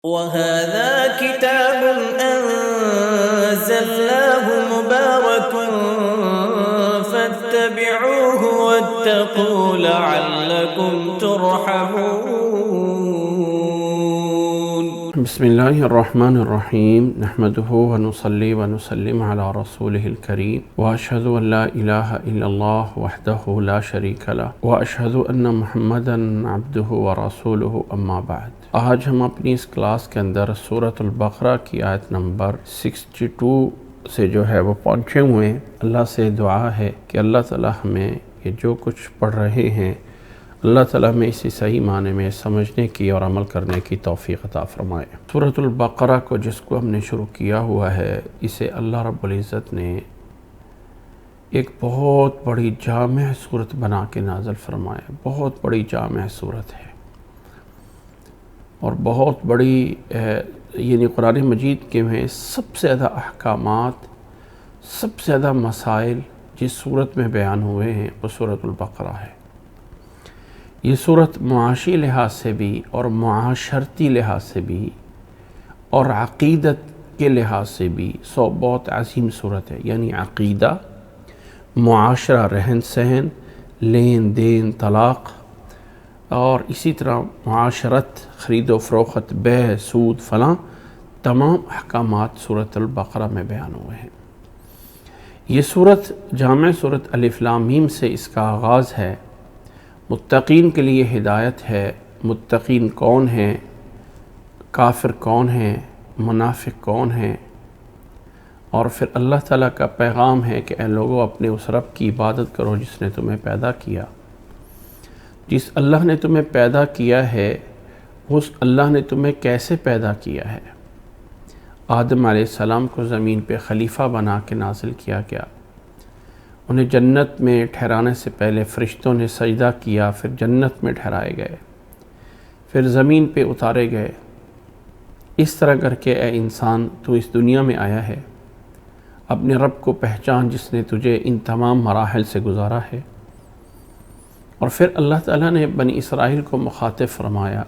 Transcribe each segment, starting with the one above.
وَهَذَا كِتَابٌ أَنزَلْنَاهُ مُبَارَكٌ فَاتَّبِعُوهُ وَاتَّقُوا لَعَلَّكُمْ تُرْحَمُونَ. بسم الله الرحمن الرحيم نحمده ونصلي ونسلم على رسوله الكريم وأشهد أن لا إله إلا الله وحده لا شريك له وأشهد أن محمدا عبده ورسوله أما بعد. آج ہم اپنی اس کلاس کے اندر سورۃ البقرہ کی آیت نمبر 62 سے جو ہے وہ پہنچے ہوئے ہیں۔ اللہ سے دعا ہے کہ اللہ تعالی ہمیں یہ جو کچھ پڑھ رہے ہیں اللہ تعالیٰ میں اسی صحیح معنی میں سمجھنے کی اور عمل کرنے کی توفیق عطا فرمائے۔ سورۃ البقرہ کو جس کو ہم نے شروع کیا ہوا ہے، اسے اللہ رب العزت نے ایک بہت بڑی جامع صورت بنا کے نازل فرمایا۔ بہت بڑی جامع صورت ہے اور بہت بڑی یعنی قرآن مجید کے میں سب سے زیادہ احکامات، سب سے زیادہ مسائل جس صورت میں بیان ہوئے ہیں وہ سورۃ البقرہ ہے۔ یہ صورت معاشی لحاظ سے بھی اور معاشرتی لحاظ سے بھی اور عقیدت کے لحاظ سے بھی بہت عظیم صورت ہے۔ یعنی عقیدہ، معاشرہ، رہن سہن، لین دین، طلاق، اور اسی طرح معاشرت، خرید و فروخت، بیع، سود، فلاں تمام احکامات سورۃ البقرہ میں بیان ہوئے ہیں۔ یہ صورت جامع صورت الف لام میم سے اس کا آغاز ہے۔ متقین کے لیے ہدایت ہے۔ متقین کون ہیں، کافر کون ہیں، منافق کون ہیں، اور پھر اللہ تعالیٰ کا پیغام ہے کہ اے لوگوں اپنے اس رب کی عبادت کرو جس نے تمہیں پیدا کیا۔ جس اللہ نے تمہیں پیدا کیا ہے اس اللہ نے تمہیں کیسے پیدا کیا ہے؟ آدم علیہ السلام کو زمین پہ خلیفہ بنا کے نازل کیا گیا۔ انہیں جنت میں ٹھہرانے سے پہلے فرشتوں نے سجدہ کیا، پھر جنت میں ٹھہرائے گئے، پھر زمین پہ اتارے گئے۔ اس طرح کر کے اے انسان تو اس دنیا میں آیا ہے، اپنے رب کو پہچان جس نے تجھے ان تمام مراحل سے گزارا ہے۔ اور پھر اللہ تعالیٰ نے بنی اسرائیل کو مخاطب فرمایا،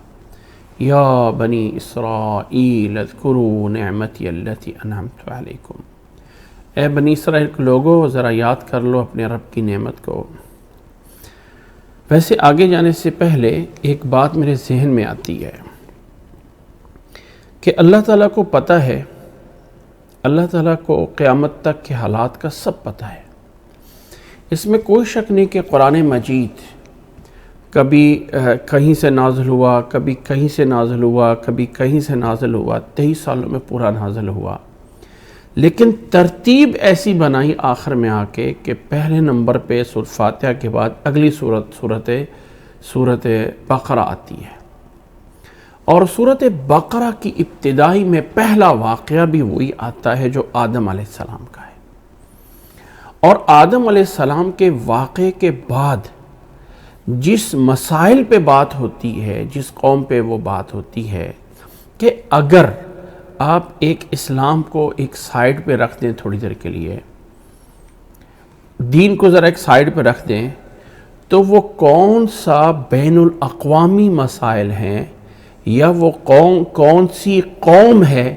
یا بنی اسرائیل اذکروا نعمتی التی انعمت علیکم، اے بنی اسرائیل کے لوگوں ذرا یاد کر لو اپنے رب کی نعمت کو۔ ویسے آگے جانے سے پہلے ایک بات میرے ذہن میں آتی ہے کہ اللہ تعالیٰ کو پتہ ہے، اللہ تعالیٰ کو قیامت تک کے حالات کا سب پتہ ہے۔ اس میں کوئی شک نہیں کہ قرآن مجید کبھی کہیں سے نازل ہوا، کبھی کہیں سے نازل ہوا، کبھی کہیں سے نازل ہوا، 23 سالوں میں پورا نازل ہوا، لیکن ترتیب ایسی بنائی آخر میں آ کے کہ پہلے نمبر پہ سورۃ فاتحہ کے بعد اگلی سورۃ بقرہ آتی ہے۔ اور سورۃ بقرہ کی ابتدائی میں پہلا واقعہ بھی وہی آتا ہے جو آدم علیہ السلام کا ہے۔ اور آدم علیہ السلام کے واقعے کے بعد جس مسائل پہ بات ہوتی ہے، جس قوم پہ وہ بات ہوتی ہے کہ اگر آپ ایک اسلام کو ایک سائیڈ پہ رکھ دیں تھوڑی دیر کے لیے، دین کو ذرا ایک سائیڈ پہ رکھ دیں، تو وہ کون سا بین الاقوامی مسائل ہیں یا وہ کون سی قوم ہے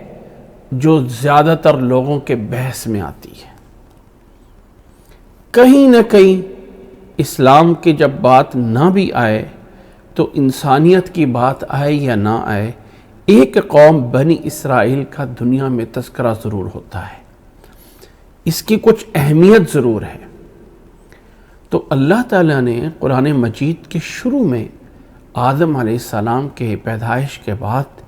جو زیادہ تر لوگوں کے بحث میں آتی ہے؟ کہیں نہ کہیں اسلام کی جب بات نہ بھی آئے تو انسانیت کی بات آئے یا نہ آئے، ایک قوم بنی اسرائیل کا دنیا میں تذکرہ ضرور ہوتا ہے، اس کی کچھ اہمیت ضرور ہے۔ تو اللہ تعالیٰ نے قرآن مجید کے شروع میں آدم علیہ السلام کے پیدائش کے بعد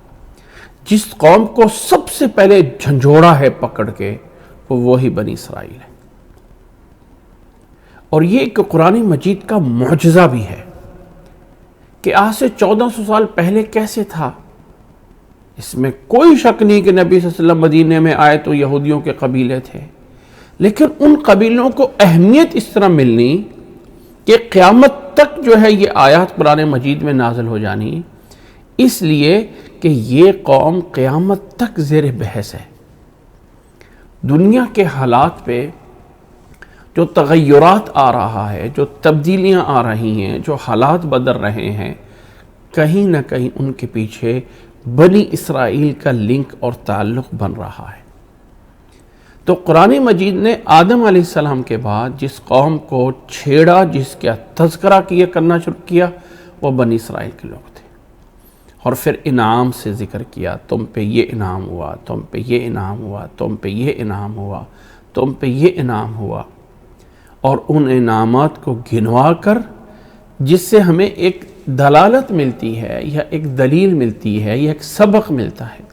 جس قوم کو سب سے پہلے جھنجھوڑا ہے پکڑ کے، وہ وہی بنی اسرائیل ہے۔ اور یہ ایک قرآن مجید کا معجزہ بھی ہے کہ آج سے 1400 سال پہلے کیسے تھا، اس میں کوئی شک نہیں کہ نبی صلی اللہ علیہ وسلم مدینے میں آئے تو یہودیوں کے قبیلے تھے، لیکن ان قبیلوں کو اہمیت اس طرح ملنی کہ قیامت تک جو ہے یہ آیات قرآن مجید میں نازل ہو جانی، اس لیے کہ یہ قوم قیامت تک زیر بحث ہے۔ دنیا کے حالات پہ جو تغیرات آ رہا ہے، جو تبدیلیاں آ رہی ہیں، جو حالات بدل رہے ہیں، کہیں نہ کہیں ان کے پیچھے بنی اسرائیل کا لنک اور تعلق بن رہا ہے۔ تو قرآن مجید نے آدم علیہ السلام کے بعد جس قوم کو چھیڑا، جس کا تذکرہ کرنا شروع کیا، وہ بنی اسرائیل کے لوگ تھے، اور پھر انعام سے ذکر کیا، تم پہ یہ انعام ہوا، تم پہ یہ انعام ہوا، تم پہ یہ انعام ہوا، تم پہ یہ انعام ہوا، اور ان انعامات کو گنوا کر جس سے ہمیں ایک دلالت ملتی ہے یا ایک دلیل ملتی ہے یا ایک سبق ملتا ہے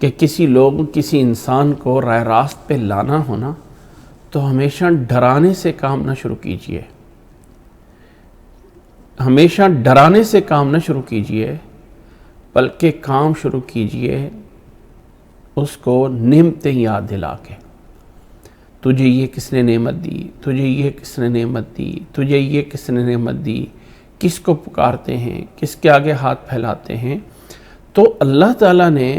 کہ کسی انسان کو راہ راست پہ لانا ہونا تو ہمیشہ ڈرانے سے کام نہ شروع کیجئے، ہمیشہ ڈرانے سے کام نہ شروع کیجئے، بلکہ کام شروع کیجئے اس کو نعمتیں یاد دلا کے، تجھے یہ کس نے نعمت دی، تجھے یہ کس نے نعمت دی، تجھے یہ کس نے نعمت دی، کس کو پکارتے ہیں، کس کے آگے ہاتھ پھیلاتے ہیں۔ تو اللہ تعالیٰ نے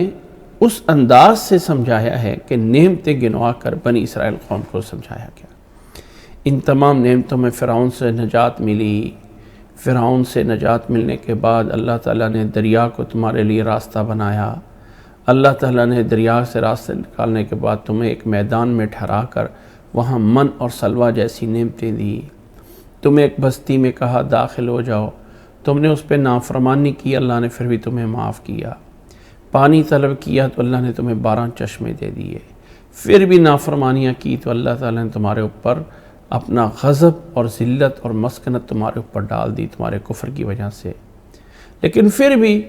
اس انداز سے سمجھایا ہے کہ نعمتیں گنوا کر بنی اسرائیل قوم کو سمجھایا گیا۔ ان تمام نعمتوں میں فرعون سے نجات ملی، فرعون سے نجات ملنے کے بعد اللہ تعالیٰ نے دریا کو تمہارے لیے راستہ بنایا، اللہ تعالیٰ نے دریا سے راستہ نکالنے کے بعد تمہیں ایک میدان میں ٹھہرا کر وہاں من اور سلوہ جیسی نعمتیں دی، تمہیں ایک بستی میں کہا داخل ہو جاؤ، تم نے اس پہ نافرمانی کی، اللہ نے پھر بھی تمہیں معاف کیا، پانی طلب کیا تو اللہ نے تمہیں 12 چشمے دے دیے، پھر بھی نافرمانیاں کی تو اللہ تعالیٰ نے تمہارے اوپر اپنا غضب اور ذلت اور مسکنت تمہارے اوپر ڈال دی تمہارے کفر کی وجہ سے۔ لیکن پھر بھی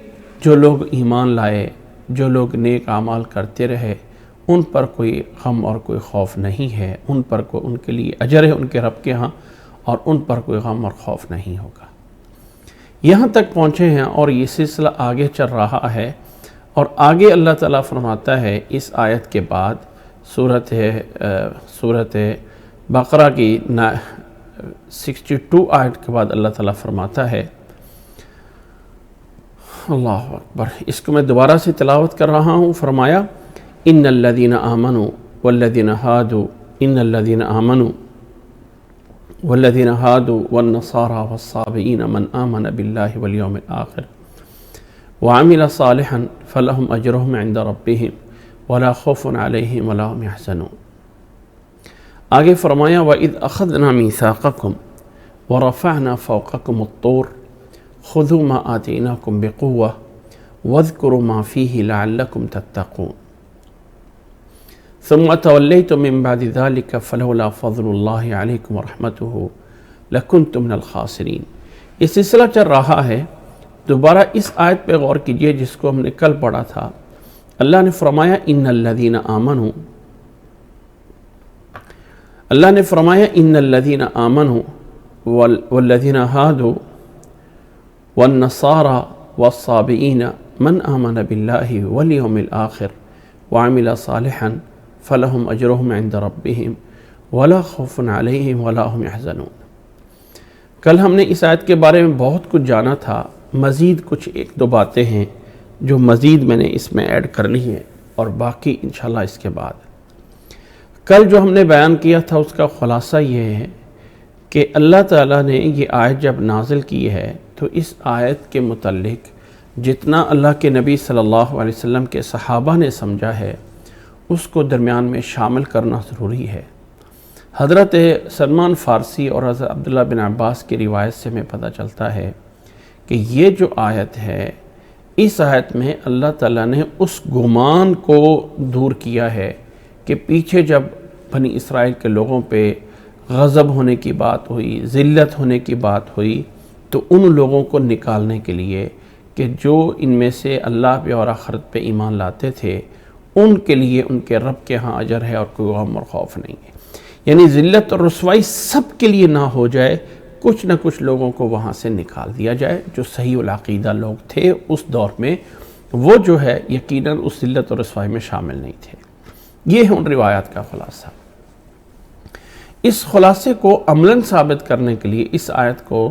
جو لوگ ایمان لائے، جو لوگ نیک اعمال کرتے رہے، ان پر کوئی غم اور کوئی خوف نہیں ہے، ان کے لیے اجر ہے ان کے رب کے ہاں، اور ان پر کوئی غم اور خوف نہیں ہوگا۔ یہاں تک پہنچے ہیں اور یہ سلسلہ آگے چل رہا ہے، اور آگے اللہ تعالیٰ فرماتا ہے اس آیت کے بعد سورت بقرہ کی 62 آیت کے بعد اللہ تعالیٰ فرماتا ہے، اللہ اکبر، اس کو میں دوبارہ سے تلاوت کر رہا ہوں، فرمایا ان الذین آمنوا والذین ہادوا ان الذین آمنوا والذین ہادوا والنصارى والصابئین من آمن باللہ والیوم الآخر وعمل صالحا فلهم اجرهم عند ربهم ولا خوف علیہم ولا هم يحزنون۔ آگے فرمایا وَإِذْ أَخَذْنَا مِيثَاقَكُمْ وَرَفَعْنَا فَوْقَكُمُ الطُّورَ خُذُوا مَا آتَيْنَاكُمْ بِقُوَّةٍ وَاذْكُرُوا مَا فِيهِ لَعَلَّكُمْ تَتَّقُونَ ثُمَّ تَوَلَّيْتُم مِّن بَعْدِ ذَلِكَ فَلَوْلَا فَضْلُ اللَّهِ عَلَيْكُمْ وَرَحْمَتُهُ لَكُنتُم مِّنَ الْخَاسِرِينَ۔ یہ سلسلہ چل رہا ہے، دوبارہ اس آیت پہ غور کیجئے جس کو ہم نے کل پڑھا تھا۔ اللہ نے فرمایا ان الذین آمنوا، اللہ نے فرمایا ان الذین آمنوا والذین ہادوا والنصارى والصابئین من آمن باللہ والیوم الآخر وعمل صالحا فلهم اجرهم عند ربهم ولا خوف علیہم ولا هم يحزنون۔ کل ہم نے اس آیت کے بارے میں بہت کچھ جانا تھا، مزید کچھ ایک دو باتیں ہیں جو مزید میں نے اس میں ایڈ کر لی ہیں، اور باقی انشاءاللہ اس کے بعد۔ کل جو ہم نے بیان کیا تھا اس کا خلاصہ یہ ہے کہ اللہ تعالیٰ نے یہ آیت جب نازل کی ہے تو اس آیت کے متعلق جتنا اللہ کے نبی صلی اللہ علیہ وسلم کے صحابہ نے سمجھا ہے اس کو درمیان میں شامل کرنا ضروری ہے۔ حضرت سلمان فارسی اور حضرت عبداللہ بن عباس کی روایت سے ہمیں پتہ چلتا ہے کہ یہ جو آیت ہے، اس آیت میں اللہ تعالیٰ نے اس گمان کو دور کیا ہے کہ پیچھے جب بنی اسرائیل کے لوگوں پہ غضب ہونے کی بات ہوئی، ذلت ہونے کی بات ہوئی، تو ان لوگوں کو نکالنے کے لیے کہ جو ان میں سے اللہ پہ اور آخرت پہ ایمان لاتے تھے، ان کے لیے ان کے رب کے ہاں اجر ہے اور کوئی غم اور خوف نہیں ہے۔ یعنی ذلت اور رسوائی سب کے لیے نہ ہو جائے، کچھ نہ کچھ لوگوں کو وہاں سے نکال دیا جائے جو صحیح العقیدہ لوگ تھے اس دور میں، وہ جو ہے یقیناً اس ذلت اور رسوائی میں شامل نہیں تھے۔ یہ ہے ان روایات کا خلاصہ۔ اس خلاصے کو عملاً ثابت کرنے کے لیے اس آیت کو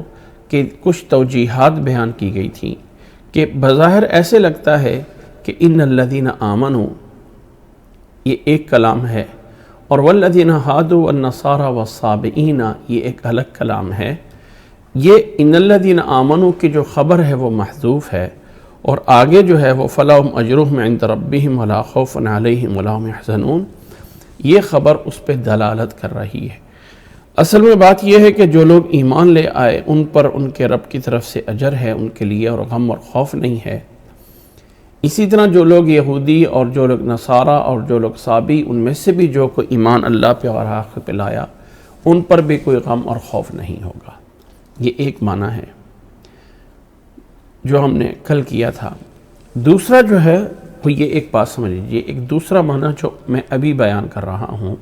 کہ کچھ توجیحات بیان کی گئی تھیں کہ بظاہر ایسے لگتا ہے کہ ان الذین آمنوا یہ ایک کلام ہے، اور والذین ہادوا والنصارى والصابئین یہ ایک الگ کلام ہے۔ یہ ان الذین آمنوا کی جو خبر ہے وہ محذوف ہے، اور آگے جو ہے وہ فَلَهُمْ أَجْرُهُمْ عِنْدَ رَبِّهِمْ وَلَا خَوْفٌ عَلَيْهِمْ وَلَا هُمْ يَحْزَنُونَ، یہ خبر اس پہ دلالت کر رہی ہے۔ اصل میں بات یہ ہے کہ جو لوگ ایمان لے آئے ان پر ان کے رب کی طرف سے اجر ہے ان کے لیے، اور غم اور خوف نہیں ہے۔ اسی طرح جو لوگ یہودی اور جو لوگ نصارہ اور جو لوگ صابی، ان میں سے بھی جو کوئی ایمان اللہ پہ اور آخرت پہ لایا، ان پر بھی کوئی غم اور خوف نہیں ہوگا۔ یہ ایک معنی ہے جو ہم نے کل کیا تھا۔ دوسرا جو ہے وہ یہ ایک بات سمجھ لیجیے، ایک دوسرا معنی جو میں ابھی بیان کر رہا ہوں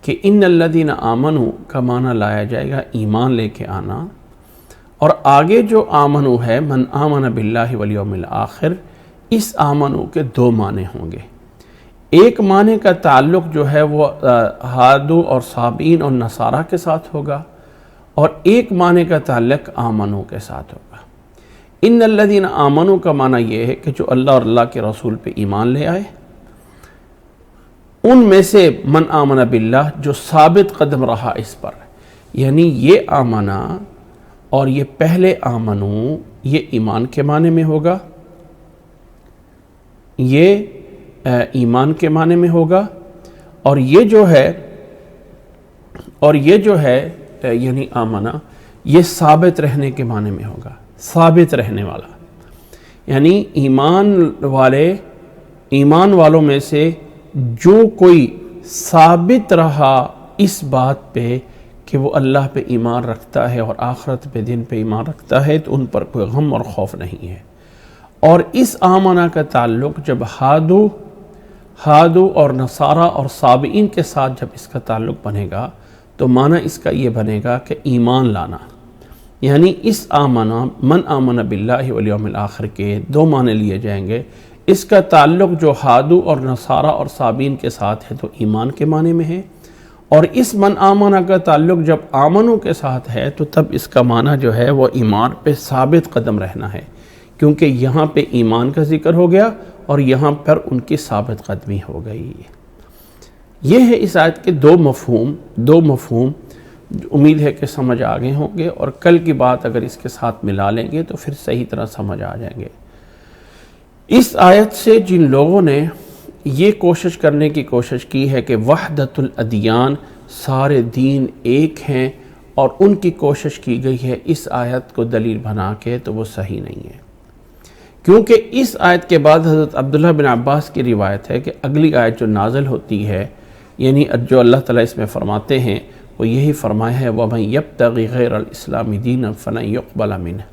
کہ ان الذین آمنوا کا معنی لایا جائے گا ایمان لے کے آنا، اور آگے جو آمنو ہے من آمن باللہ والیوم الآخر، اس آمنو کے دو معنی ہوں گے۔ ایک معنی کا تعلق جو ہے وہ ہادو اور صابین اور نصارہ کے ساتھ ہوگا، اور ایک معنی کا تعلق آمنو کے ساتھ ہوگا۔ ان الذین آمنوا کا معنی یہ ہے کہ جو اللہ اور اللہ کے رسول پہ ایمان لے آئے، ان میں سے من آمن باللہ جو ثابت قدم رہا اس پر، یعنی یہ آمنا اور یہ پہلے آمنو یہ ایمان کے معنی میں ہوگا، یہ ایمان کے معنی میں ہوگا، اور یہ جو ہے یعنی آمنا یہ ثابت رہنے کے معنی میں ہوگا، ثابت رہنے والا، یعنی ایمان والوں میں سے جو کوئی ثابت رہا اس بات پہ کہ وہ اللہ پہ ایمان رکھتا ہے اور آخرت پہ دن پہ ایمان رکھتا ہے، تو ان پر کوئی غم اور خوف نہیں ہے۔ اور اس آمنہ کا تعلق جب ہادو اور نصارہ اور صابئین کے ساتھ جب اس کا تعلق بنے گا تو معنی اس کا یہ بنے گا کہ ایمان لانا، یعنی اس آمنہ من آمن باللہ والیوم الآخر کے دو معنی لیے جائیں گے۔ اس کا تعلق جو ہادو اور نصارہ اور صابین کے ساتھ ہے تو ایمان کے معنی میں ہے، اور اس من آمنہ کا تعلق جب آمنوں کے ساتھ ہے تو تب اس کا معنی جو ہے وہ ایمان پہ ثابت قدم رہنا ہے، کیونکہ یہاں پہ ایمان کا ذکر ہو گیا اور یہاں پر ان کی ثابت قدمی ہو گئی۔ یہ ہے اس آیت کے دو مفہوم، امید ہے کہ سمجھ آگے ہوں گے، اور کل کی بات اگر اس کے ساتھ ملا لیں گے تو پھر صحیح طرح سمجھ آ جائیں گے۔ اس آیت سے جن لوگوں نے یہ کوشش کرنے کی کوشش کی ہے کہ وحدت الادیان، سارے دین ایک ہیں، اور ان کی کوشش کی گئی ہے اس آیت کو دلیل بنا کے، تو وہ صحیح نہیں ہے، کیونکہ اس آیت کے بعد حضرت عبداللہ بن عباس کی روایت ہے کہ اگلی آیت جو نازل ہوتی ہے، یعنی جو اللہ تعالیٰ اس میں فرماتے ہیں وہ یہی فرمایا ہے وَمَن يَبْتَغِ غَيْرَ الْإِسْلَامِ دِينًا فَلَن يُقْبَلَ مِنْهُ،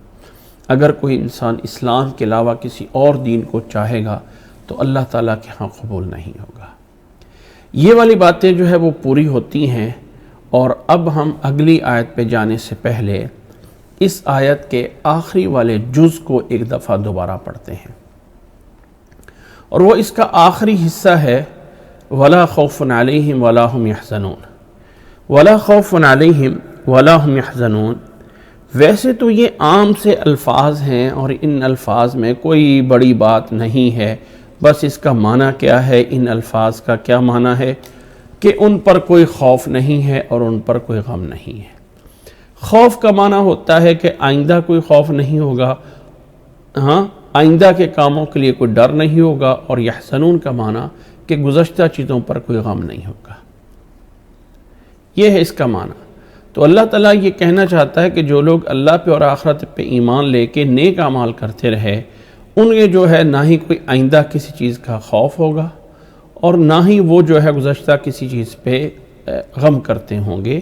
اگر کوئی انسان اسلام کے علاوہ کسی اور دین کو چاہے گا تو اللہ تعالیٰ کے ہاں قبول نہیں ہوگا۔ یہ والی باتیں جو ہے وہ پوری ہوتی ہیں، اور اب ہم اگلی آیت پہ جانے سے پہلے اس آیت کے آخری والے جز کو ایک دفعہ دوبارہ پڑھتے ہیں، اور وہ اس کا آخری حصہ ہے وَلَا خَوْفٌ عَلَيْهِمْ وَلَا هُمْ يَحْزَنُونَ۔ وَلَا خَوْفٌ عَلَيْهِمْ وَلَا هُمْ يَحْزَنُونَ، ویسے تو یہ عام سے الفاظ ہیں اور ان الفاظ میں کوئی بڑی بات نہیں ہے، بس اس کا معنی کیا ہے، ان الفاظ کا کیا معنی ہے کہ ان پر کوئی خوف نہیں ہے اور ان پر کوئی غم نہیں ہے۔ خوف کا معنی ہوتا ہے کہ آئندہ کوئی خوف نہیں ہوگا، آئندہ کے کاموں کے لیے کوئی ڈر نہیں ہوگا، اور یحزنون کا معنی کہ گزشتہ چیزوں پر کوئی غم نہیں ہوگا۔ یہ ہے اس کا معنی۔ تو اللہ تعالیٰ یہ کہنا چاہتا ہے کہ جو لوگ اللہ پہ اور آخرت پہ ایمان لے کے نیک اعمال کرتے رہے، ان کے جو ہے نہ ہی کوئی آئندہ کسی چیز کا خوف ہوگا، اور نہ ہی وہ جو ہے گزشتہ کسی چیز پہ غم کرتے ہوں گے۔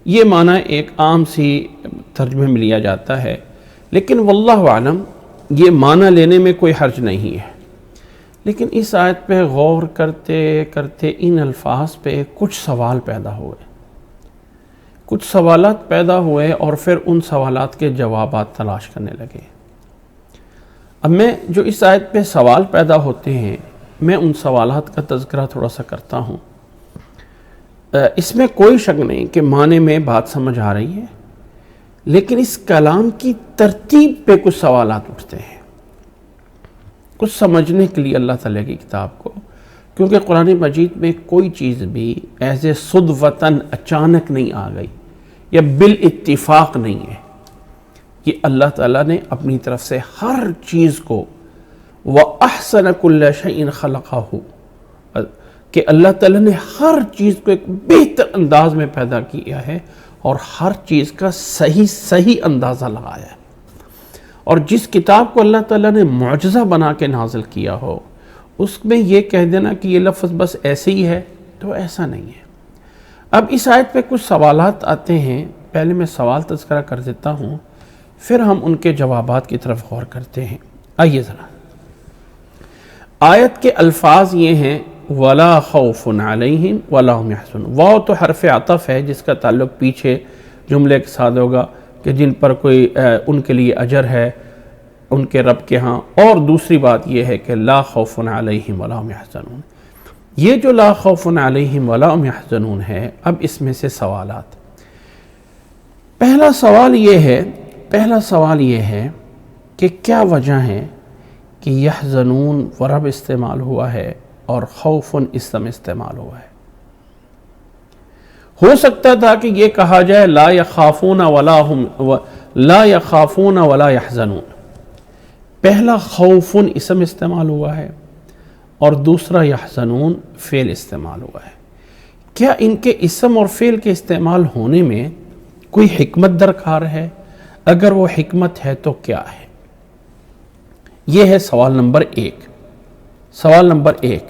یہ معنی ایک عام سی ترجمے میں لیا جاتا ہے، لیکن واللہ عالم یہ معنی لینے میں کوئی حرج نہیں ہے۔ لیکن اس آیت پہ غور کرتے کرتے ان الفاظ پہ کچھ سوال پیدا ہوئے، کچھ سوالات پیدا ہوئے، اور پھر ان سوالات کے جوابات تلاش کرنے لگے۔ اب میں جو اس آیت پہ سوال پیدا ہوتے ہیں، میں ان سوالات کا تذکرہ تھوڑا سا کرتا ہوں۔ اس میں کوئی شک نہیں کہ معنی میں بات سمجھ آ رہی ہے، لیکن اس کلام کی ترتیب پہ کچھ سوالات اٹھتے ہیں، کچھ سمجھنے کے لیے اللہ تعالیٰ کی کتاب کو، کیونکہ قرآن مجید میں کوئی چیز بھی ایسے صدفتاً اچانک نہیں آ گئی یا بالاتفاق نہیں ہے۔ یہ اللہ تعالیٰ نے اپنی طرف سے ہر چیز کو وَأَحْسَنَ كُلَّ شَيْءٍ خَلَقَهُ، کہ اللہ تعالیٰ نے ہر چیز کو ایک بہتر انداز میں پیدا کیا ہے اور ہر چیز کا صحیح اندازہ لگایا ہے۔ اور جس کتاب کو اللہ تعالیٰ نے معجزہ بنا کے نازل کیا ہو، اس میں یہ کہہ دینا کہ یہ لفظ بس ایسے ہی ہے تو ایسا نہیں ہے۔ اب اس آیت پہ کچھ سوالات آتے ہیں، پہلے میں سوال تذکرہ کر دیتا ہوں، پھر ہم ان کے جوابات کی طرف غور کرتے ہیں۔ آئیے ذرا، آیت کے الفاظ یہ ہیں وَلَا خَوْفٌ عَلَيْهِمْ وَلَا هُمْ يَحْزَنُونَ۔ واو تو حرف عطف ہے جس کا تعلق پیچھے جملے کے ساتھ ہوگا کہ جن پر کوئی ان کے لیے اجر ہے ان کے رب کے ہاں، اور دوسری بات یہ ہے کہ لا خوف علیہم ولا هم يحزنون۔ یہ جو لا خوف علیہم ولا هم يحزنون ہے، اب اس میں سے سوالات۔ پہلا سوال یہ ہے کہ کیا وجہ ہے کہ یحزنون ورب استعمال ہوا ہے اور خوف اسم استعمال ہوا ہے؟ ہو سکتا تھا کہ یہ کہا جائے لا یخافون ولا یحزنون، پہلا خوف اسم استعمال ہوا ہے اور دوسرا یحزنون فعل استعمال ہوا ہے۔ کیا ان کے اسم اور فعل کے استعمال ہونے میں کوئی حکمت درکار ہے؟ اگر وہ حکمت ہے تو کیا ہے؟ یہ ہے سوال نمبر ایک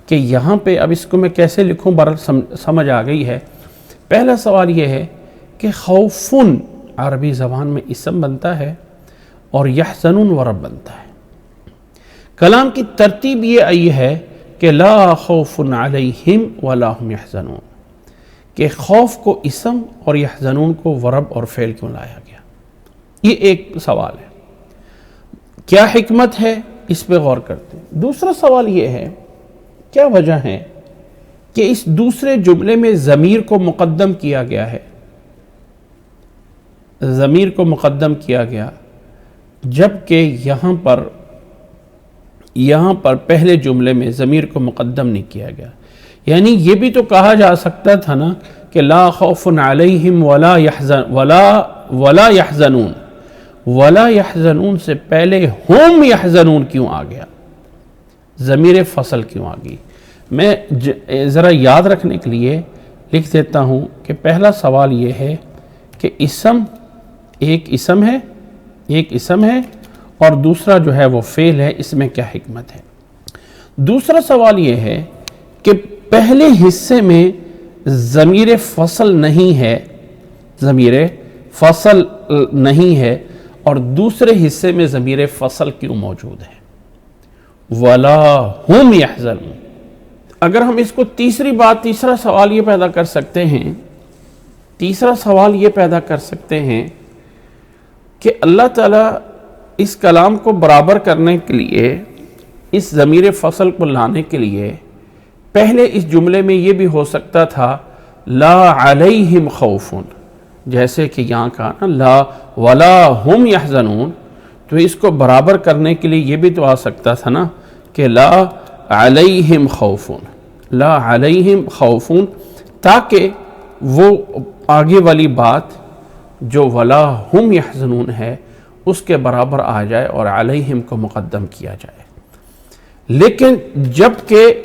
کہ یہاں پہ اب اس کو میں کیسے لکھوں، سمجھ آ گئی ہے۔ پہلا سوال یہ ہے کہ خوفن عربی زبان میں اسم بنتا ہے اور یحزنون ورب بنتا ہے۔ کلام کی ترتیب یہ آئی ہے کہ لا خوف علیہم ولا هم یحزنون، کہ خوف کو اسم اور یحزنون کو ورب اور فعل کیوں لایا گیا؟ یہ ایک سوال ہے، کیا حکمت ہے؟ اس پہ غور کرتے ہیں۔ دوسرا سوال یہ ہے کیا وجہ ہے کہ اس دوسرے جملے میں ضمیر کو مقدم کیا گیا ہے، ضمیر کو مقدم کیا گیا جبکہ یہاں پر پہلے جملے میں ضمیر کو مقدم نہیں کیا گیا؟ یعنی یہ بھی تو کہا جا سکتا تھا نا کہ لا خوف علیہم ولا یحزنون، ولا یحزنون سے پہلے ہم یحزنون کیوں آ گیا؟ ضمیر فصل کیوں آ گئی؟ میں ذرا یاد رکھنے کے لیے لکھ دیتا ہوں کہ پہلا سوال یہ ہے کہ ایک اسم ہے اور دوسرا جو ہے وہ فعل ہے، اس میں کیا حکمت ہے؟ دوسرا سوال یہ ہے کہ پہلے حصے میں ضمیر فصل نہیں ہے اور دوسرے حصے میں ضمیر فصل کیوں موجود ہے؟ وَلَا هُمْ يَحْزَنُونَ۔ اگر ہم اس کو تیسرا سوال یہ پیدا کر سکتے ہیں کہ اللہ تعالیٰ اس کلام کو برابر کرنے کے لیے، اس ضمیر فصل کو لانے کے لیے پہلے اس جملے میں یہ بھی ہو سکتا تھا لا علیہم خوفن، جیسے کہ یہاں کہا نا لا ولا ہم یحزنون، تو اس کو برابر کرنے کے لیے یہ بھی تو آ سکتا تھا نا کہ لا علیہم خوفن، تاکہ وہ آگے والی بات جو ولا ہم یحزنون ہے اس کے برابر آ جائے اور علیہم کو مقدم کیا جائے۔ لیکن جبکہ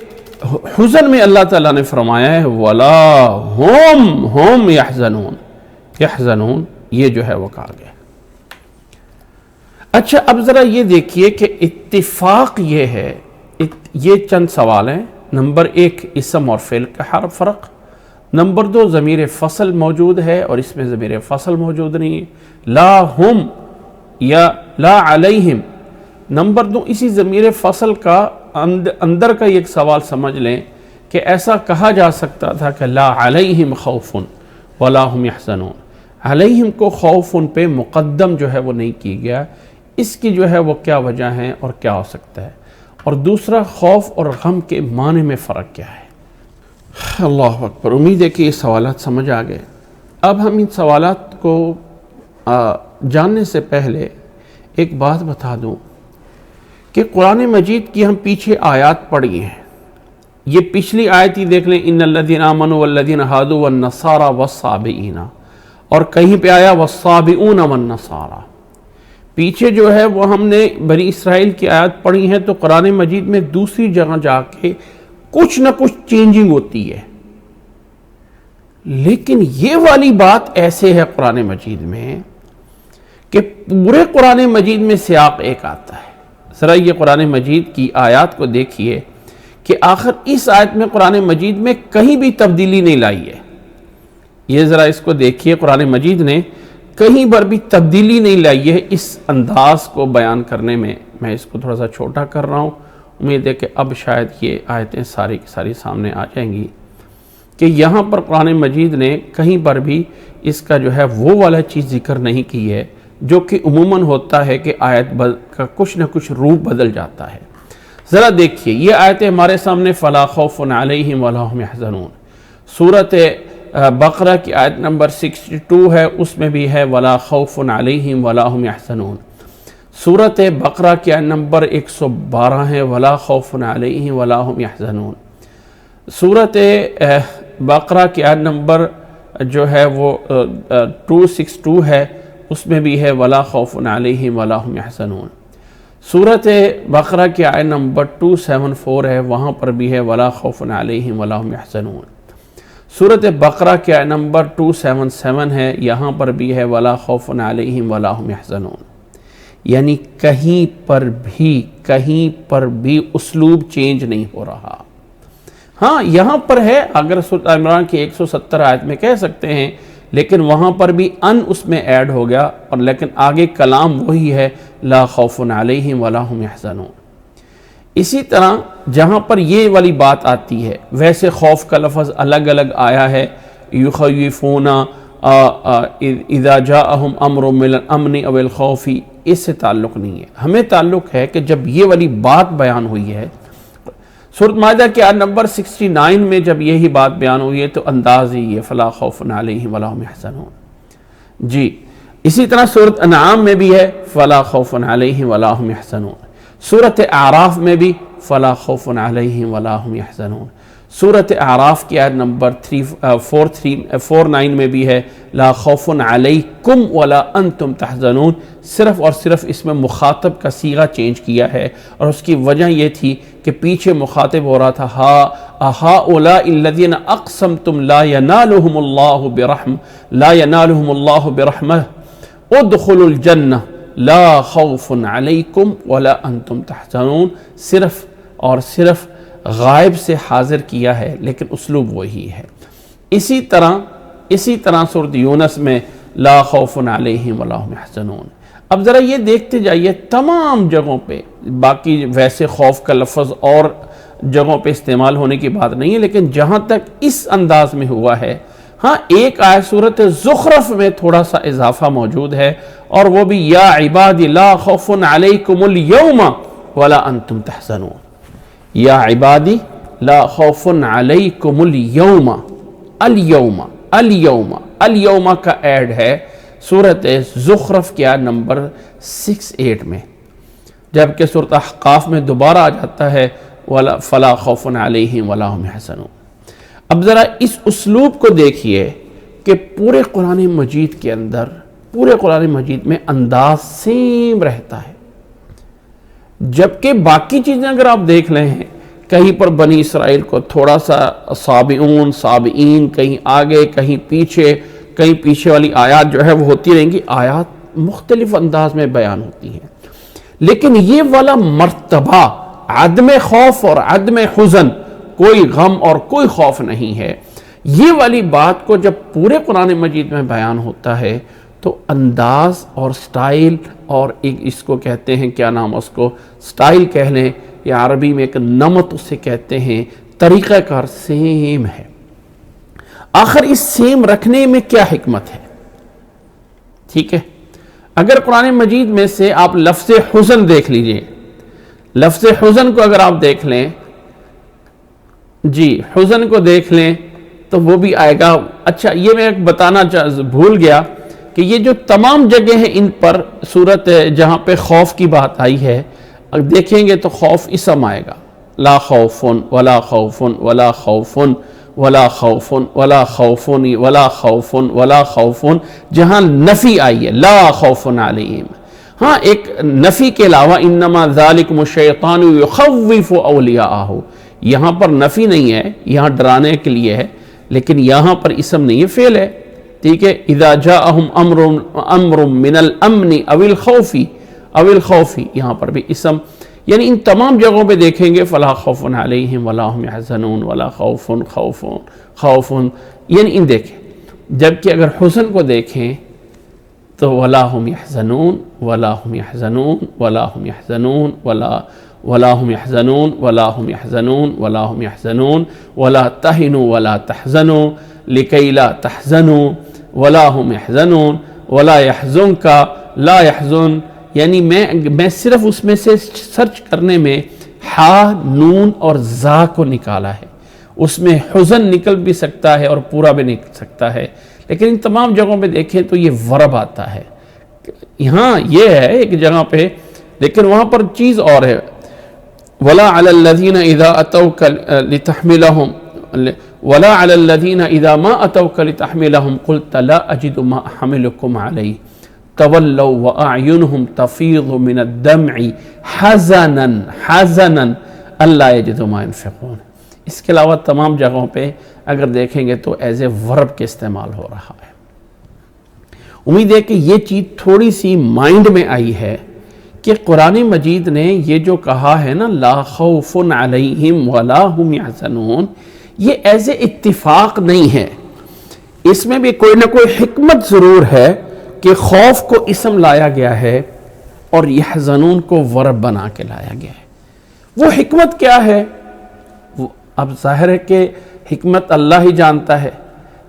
حزن میں اللہ تعالیٰ نے فرمایا ہے ولا ہم یحزنون، یہ جو ہے وہ کہا گیا۔ اچھا، اب ذرا یہ دیکھیے کہ اتفاق یہ ہے، یہ چند سوال ہیں۔ نمبر 1 اسم اور فعل کا فرق، نمبر 2 ضمیر فصل موجود ہے اور اس میں ضمیر فصل موجود نہیں ہے، لا ہم یا لا علیہم۔ نمبر 2 اسی ضمیر فصل کا اندر کا ایک سوال سمجھ لیں کہ ایسا کہا جا سکتا تھا کہ لا علیہم خوف ولا هم یحزنون، علیہم کو خوف ان پہ مقدم جو ہے وہ نہیں کی گیا، اس کی جو ہے وہ کیا وجہ ہے اور کیا ہو سکتا ہے؟ اور دوسرا خوف اور غم کے معنی میں فرق کیا ہے؟ اللہ اکبر، امید ہے کہ یہ سوالات سمجھ آ گئے۔ اب ہم ان سوالات کو جاننے سے پہلے ایک بات بتا دوں کہ قرآن مجید کی ہم پیچھے آیات پڑھی ہیں، یہ پچھلی آیت ہی دیکھ لیں، ان الذین آمنوا والذین ہادوا والنصارى والصابئین، اور کہیں پہ آیا والصابئون والنصارى۔ پیچھے جو ہے وہ ہم نے بنی اسرائیل کی آیات پڑھی ہیں تو قرآن مجید میں دوسری جگہ جا کے کچھ نہ کچھ چینجنگ ہوتی ہے، لیکن یہ والی بات ایسے ہے قرآن مجید میں کہ پورے قرآن مجید میں سیاق ایک آتا ہے۔ ذرا یہ قرآن مجید کی آیات کو دیکھیے کہ آخر اس آیت میں قرآن مجید میں کہیں بھی تبدیلی نہیں لائی ہے۔ یہ ذرا اس کو دیکھیے، قرآن مجید نے کہیں پر بھی تبدیلی نہیں لائی ہے اس انداز کو بیان کرنے میں۔ میں اس کو تھوڑا سا چھوٹا کر رہا ہوں، امید ہے کہ اب شاید یہ آیتیں ساری کی ساری سامنے آ جائیں گی کہ یہاں پر قرآن مجید نے کہیں پر بھی اس کا جو ہے وہ والا چیز ذکر نہیں کی ہے جو کہ عموماً ہوتا ہے کہ آیت کا کچھ نہ کچھ روپ بدل جاتا ہے۔ ذرا دیکھیے یہ آیتیں ہمارے سامنے فلا خوف علیہم ولا ہم یحزنون، سورۃ بقرہ کی آیت نمبر 62 ہے، اس میں بھی ہے ولا خوف علیہم ولا ہم یحزنون۔ سورۃ بقرہ کی آیت نمبر 112 ہے ولا خوف علیہم ولا ہم یحزنون۔ سورۃ بقرہ کی آیت نمبر جو ہے وہ 262 ہے، اس میں بھی ہے ولا خوف علیہم ولا ہم یحزنون۔ سورۃ بقرہ کی آیت نمبر 274 ہے، وہاں پر بھی ہے ولا خوف علیہم ولا ہم یحزنون۔ سورۃ بقرہ کی آیت نمبر 277 ہے، یہاں پر بھی ہے ولا خوف علیہم ولا ہم یحزنون۔ یعنی کہیں پر بھی اسلوب چینج نہیں ہو رہا۔ ہاں یہاں پر ہے، اگر سورۃ عمران کی 170 آیت میں کہہ سکتے ہیں، لیکن وہاں پر بھی ان اس میں ایڈ ہو گیا، اور لیکن آگے کلام وہی ہے لا خوف علیہم ولا ہم یحزنون۔ اسی طرح جہاں پر یہ والی بات آتی ہے، ویسے خوف کا لفظ الگ الگ آیا ہے، یخوفون اذا جاءہم امر من الامن او الخوف، اس سے تعلق نہیں ہے۔ ہمیں تعلق ہے کہ جب یہ والی بات بیان ہوئی ہے، سورۃ مائدہ کی آیت نمبر 69 میں جب یہی بات بیان ہوئی ہے تو انداز ہی ہے فلا خوف علیہم ولا ہم یحزنون۔ جی اسی طرح سورۃ انعام میں بھی ہے فلا خوف علیہم ولا ہم یحزنون۔ سورۃ اعراف میں بھی فلا خوف علیہم ولا ہم یحزنون۔ سورۃ اعراف کی آیت نمبر 49 میں بھی ہے لا خوف علیکم ولا انتم تحزنون، صرف اور صرف اس میں مخاطب کا صیغہ چینج کیا ہے، اور اس کی وجہ یہ تھی کہ پیچھے مخاطب ہو رہا تھا ہؤلاء الذین اقسمتم لا ینالہم اللہ برحمہ ادخلوا الجنہ لا خوف علیکم ولا انتم تحزنون، صرف اور صرف غائب سے حاضر کیا ہے، لیکن اسلوب وہی ہے۔ اسی طرح سورۃ یونس میں لا خوف علیہم ولا ہم یحزنون۔ اب ذرا یہ دیکھتے جائیے تمام جگہوں پہ، باقی ویسے خوف کا لفظ اور جگہوں پہ استعمال ہونے کی بات نہیں ہے، لیکن جہاں تک اس انداز میں ہوا ہے، ہاں ایک آیت سورۃ زخرف میں تھوڑا سا اضافہ موجود ہے، اور وہ بھی یا عبادی لا خوف علیکم اليوم ولا انتم تحزنون۔ یا عبادی لا خوف علیکم اليوم، اليوم کا ایڈ ہے سورۃ زخرف کی آیت نمبر 68 میں، جبکہ سورۃ احقاف میں دوبارہ آ جاتا ہے فلا خوف علیہم ولا ہم یحزنون۔ اب ذرا اس اسلوب کو دیکھیے کہ پورے قرآن مجید کے اندر، پورے قرآن مجید میں انداز سیم رہتا ہے، جبکہ باقی چیزیں اگر آپ دیکھ لیں ہیں، کہیں پر بنی اسرائیل کو تھوڑا سا سابعین، کہیں آگے کہیں پیچھے والی آیات جو ہے وہ ہوتی رہیں گی، آیات مختلف انداز میں بیان ہوتی ہیں، لیکن یہ والا مرتبہ عدم خوف اور عدم حزن، کوئی غم اور کوئی خوف نہیں ہے، یہ والی بات کو جب پورے قرآن مجید میں بیان ہوتا ہے تو انداز اور سٹائل، اور ایک اس کو کہتے ہیں کیا نام اس کو سٹائل کہہ لیں، یا عربی میں ایک نمط اسے کہتے ہیں، طریقہ کار سیم ہے۔ آخر اس سیم رکھنے میں کیا حکمت ہے؟ ٹھیک ہے، اگر قرآن مجید میں سے آپ لفظ حزن دیکھ لیجئے، لفظ حزن کو اگر آپ دیکھ لیں، جی حزن کو دیکھ لیں تو وہ بھی آئے گا۔ اچھا یہ میں ایک بتانا بھول گیا کہ یہ جو تمام جگہ ہیں ان پر صورت جہاں پہ خوف کی بات آئی ہے، دیکھیں گے تو خوف اسم آئے گا، لا خوف ولا خوف ولا خوف ولا خوف ولا خوف ولا خوف ولا خوف، جہاں نفی آئی ہے لا خوف علیہم، ہاں ایک نفی کے علاوہ انما ذالکم الشیطان یخوف اولیاءہ، یہاں پر نفی نہیں ہے، یہاں ڈرانے کے لیے ہے، لیکن یہاں پر اسم نہیں ہے، فعل ہے، ٹھیک ہے. اذا جاءہم امر من الامن او الخوف، یہاں پر بھی اسم. یعنی ان تمام جگہوں پہ دیکھیں گے فلا خوف علیہم ولا هم يحزنون ولا خوف، یعنی ان دیکھیں. جبکہ اگر حزن کو دیکھیں تو ولا هم يحزنون ولا هم يحزنون ولا هم يحزنون ولا هم يحزنون ولا هم يحزنون ولا هم يحزنون ولا تهنوا ولا تحزنوا لكي لا تحزنوا ولا هم يحزنون ولا يحزنك لا يحزن. یعنی میں صرف اس میں سے سرچ کرنے میں ہا، نون اور زا کو نکالا ہے. اس میں حزن نکل بھی سکتا ہے اور پورا بھی نکل سکتا ہے، لیکن ان تمام جگہوں پہ دیکھیں تو یہ ورب آتا ہے. یہاں یہ ہے ایک جگہ پہ، لیکن وہاں پر چیز اور ہے. وَلَا عَلَى الَّذِينَ إِذَا أَتَوْكَ لِتَحْمِلَهُمْ وَلَا عَلَى الَّذِينَ إِذَا مَا أَتَوْكَ لِتَحْمِلَهُمْ قُلْتَ لَا أَجِدُ مَا أَحْمِلُكُمْ عَلَيْهِ تَوَلَّوْا وَأَعْيُنُهُمْ تَفِيضُ مِنَ الدَّمْعِ حَزَنًا أَلَّا يَجِدُوا مَا يُنْفِقُونَ. اس کے علاوہ تمام جگہوں پہ اگر دیکھیں گے تو ایز اے ورب کے استعمال ہو رہا ہے. امید ہے کہ یہ چیز تھوڑی سی مائنڈ میں آئی ہے کہ قرآن مجید نے یہ جو کہا ہے نا لا خوف علیہم ولا هم يحزنون، یہ ایز اے اتفاق نہیں ہے. اس میں بھی کوئی نہ کوئی حکمت ضرور ہے کہ خوف کو اسم لایا گیا ہے اور یحزنون کو ورب بنا کے لایا گیا ہے. وہ حکمت کیا ہے؟ اب ظاہر ہے کہ حکمت اللہ ہی جانتا ہے،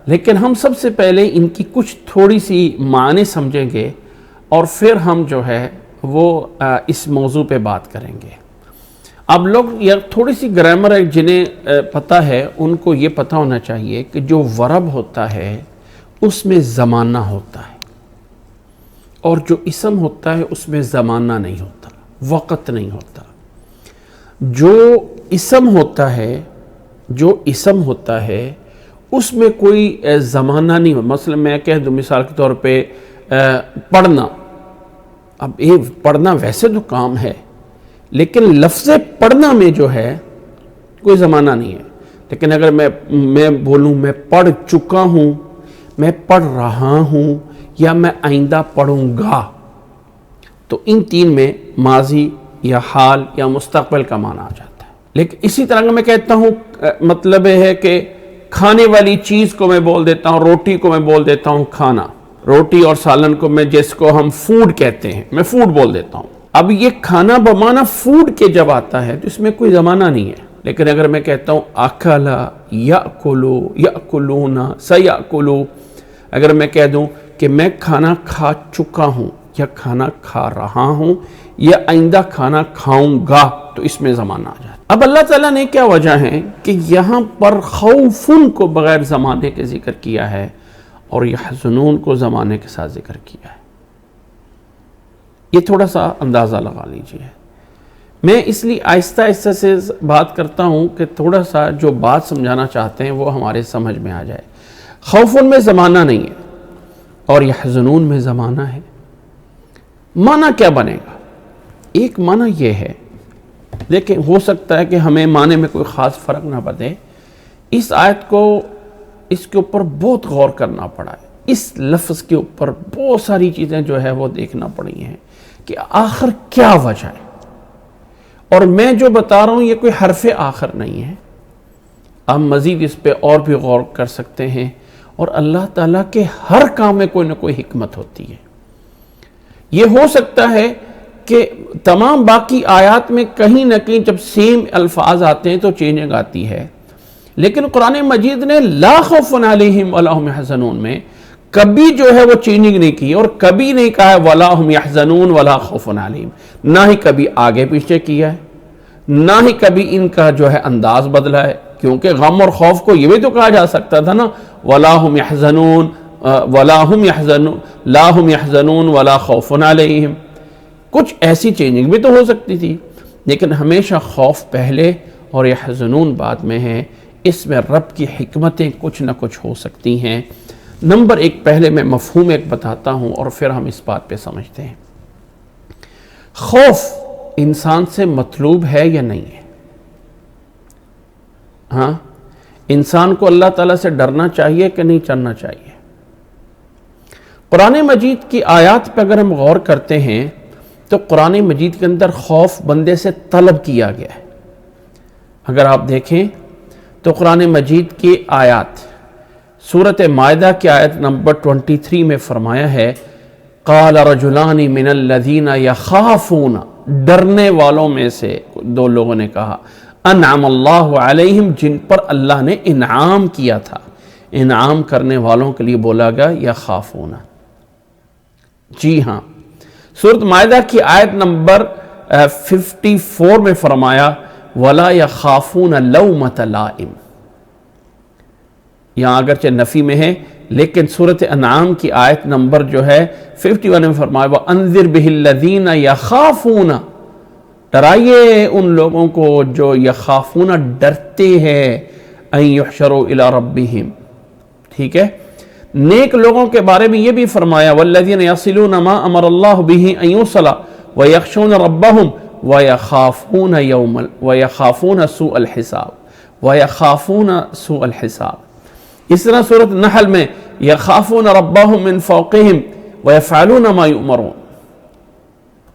لیکن ہم سب سے پہلے ان کی کچھ تھوڑی سی معنی سمجھیں گے اور پھر ہم جو ہے وہ اس موضوع پہ بات کریں گے. اب لوگ یا تھوڑی سی گرامر ہے جنہیں پتہ ہے ان کو یہ پتہ ہونا چاہیے کہ جو ورب ہوتا ہے اس میں زمانہ ہوتا ہے، اور جو اسم ہوتا ہے اس میں زمانہ نہیں ہوتا، وقت نہیں ہوتا. جو اسم ہوتا ہے اس میں کوئی زمانہ نہیں ہوتا. مثلا میں کہہ دوں مثال کے طور پہ پڑھنا. اب یہ پڑھنا ویسے تو کام ہے، لیکن لفظ پڑھنا میں جو ہے کوئی زمانہ نہیں ہے. لیکن اگر میں بولوں میں پڑھ چکا ہوں، میں پڑھ رہا ہوں، یا میں آئندہ پڑھوں گا، تو ان تین میں ماضی یا حال یا مستقبل کا معنی آ جاتا ہے. لیکن اسی طرح میں کہتا ہوں مطلب ہے کہ کھانے والی چیز کو میں بول دیتا ہوں، روٹی کو میں بول دیتا ہوں کھانا، روٹی اور سالن کو میں جس کو ہم فوڈ کہتے ہیں میں فوڈ بول دیتا ہوں. اب یہ کھانا بمعنی فوڈ کے جب آتا ہے تو اس میں کوئی زمانہ نہیں ہے. لیکن اگر میں کہتا ہوں اکلا یاکلو یاکلونا سیاکلو، اگر میں کہہ دوں کہ میں کھانا کھا چکا ہوں یا کھانا کھا رہا ہوں یا آئندہ کھانا کھاؤں گا، تو اس میں زمانہ آ جاتا ہے. اب اللہ تعالیٰ نے کیا وجہ ہے کہ یہاں پر خوفن کو بغیر زمانے کے ذکر کیا ہے اور یحزنون کو زمانے کے ساتھ ذکر کیا ہے؟ یہ تھوڑا سا اندازہ لگا لیجئے. میں اس لیے آہستہ آہستہ سے بات کرتا ہوں کہ تھوڑا سا جو بات سمجھانا چاہتے ہیں وہ ہمارے سمجھ میں آ جائے. خوفن میں زمانہ نہیں ہے اور یحزنون میں زمانہ ہے. معنی کیا بنے گا؟ ایک معنی یہ ہے، لیکن ہو سکتا ہے کہ ہمیں معنی میں کوئی خاص فرق نہ پڑے. اس آیت کو اس کے اوپر بہت غور کرنا پڑا ہے. اس لفظ کے اوپر بہت ساری چیزیں جو ہے وہ دیکھنا پڑی ہیں کہ آخر کیا وجہ ہے. اور میں جو بتا رہا ہوں یہ کوئی حرف آخر نہیں ہے. آپ مزید اس پہ اور بھی غور کر سکتے ہیں، اور اللہ تعالیٰ کے ہر کام میں کوئی نہ کوئی حکمت ہوتی ہے. یہ ہو سکتا ہے کہ تمام باقی آیات میں کہیں نہ کہیں جب سیم الفاظ آتے ہیں تو چینجنگ آتی ہے، لیکن قرآن مجید نے لا خوف علیہم ولا هم يحزنون میں کبھی جو ہے وہ چینجنگ نہیں کی، اور کبھی نہیں کہا ہے ولا هم يحزنون ولا خوف علیہم. نہ ہی کبھی آگے پیچھے کیا ہے، نہ ہی کبھی ان کا جو ہے انداز بدلا ہے. کیونکہ غم اور خوف کو یہ بھی تو کہا جا سکتا تھا نا ولا هم يحزنون ولا هم يحزنون لا هم يحزنون ولا خوف علیہم. کچھ ایسی چینجنگ بھی تو ہو سکتی تھی، لیکن ہمیشہ خوف پہلے اور یحزنون بعد میں ہے. اس میں رب کی حکمتیں کچھ نہ کچھ ہو سکتی ہیں. نمبر ایک، پہلے میں مفہوم ایک بتاتا ہوں اور پھر ہم اس بات پہ سمجھتے ہیں. خوف انسان سے مطلوب ہے یا نہیں ہے؟ ہاں، انسان کو اللہ تعالیٰ سے ڈرنا چاہیے کہ نہیں ڈرنا چاہیے؟ قرآن مجید کی آیات پہ اگر ہم غور کرتے ہیں تو قرآن مجید کے اندر خوف بندے سے طلب کیا گیا ہے۔ اگر آپ دیکھیں تو قرآن مجید کی آیات، سورۃ مائدہ کی آیت نمبر 23 میں فرمایا ہے قال رجلان من الذین یخافون، ڈرنے والوں میں سے دو لوگوں نے کہا، انعم اللہ علیہم، جن پر اللہ نے انعام کیا تھا۔ انعام کرنے والوں کے لیے بولا گیا یخافون۔ جی ہاں، سورۃ مائدہ کی آیت نمبر 54 میں فرمایا وَلَا يَخَافُونَ لَوْمَةَ لَائِمٍ، یہاں اگرچہ نفی میں ہے لیکن سورۃ انعام کی آیت نمبر جو ہے 51 میں فرمایا وَأَنذِرْ بِهِ الَّذِينَ يَخَافُونَ، ڈرائیے ان لوگوں کو جو یخافون ڈرتے ہیں، ان یحشروا الی ربہم، ٹھیک ہے۔ نیک لوگوں کے بارے میں یہ بھی فرمایا والذین یصلون ما امر اللہ بہ ان یوصل ویخشون ربہم ویخافون یوما ویخافون سوء الحساب ویخافون سوء الحساب۔ اس طرح سورۃ النحل میں یخافون ربہم من فوقہم ویفعلون ما یؤمرون۔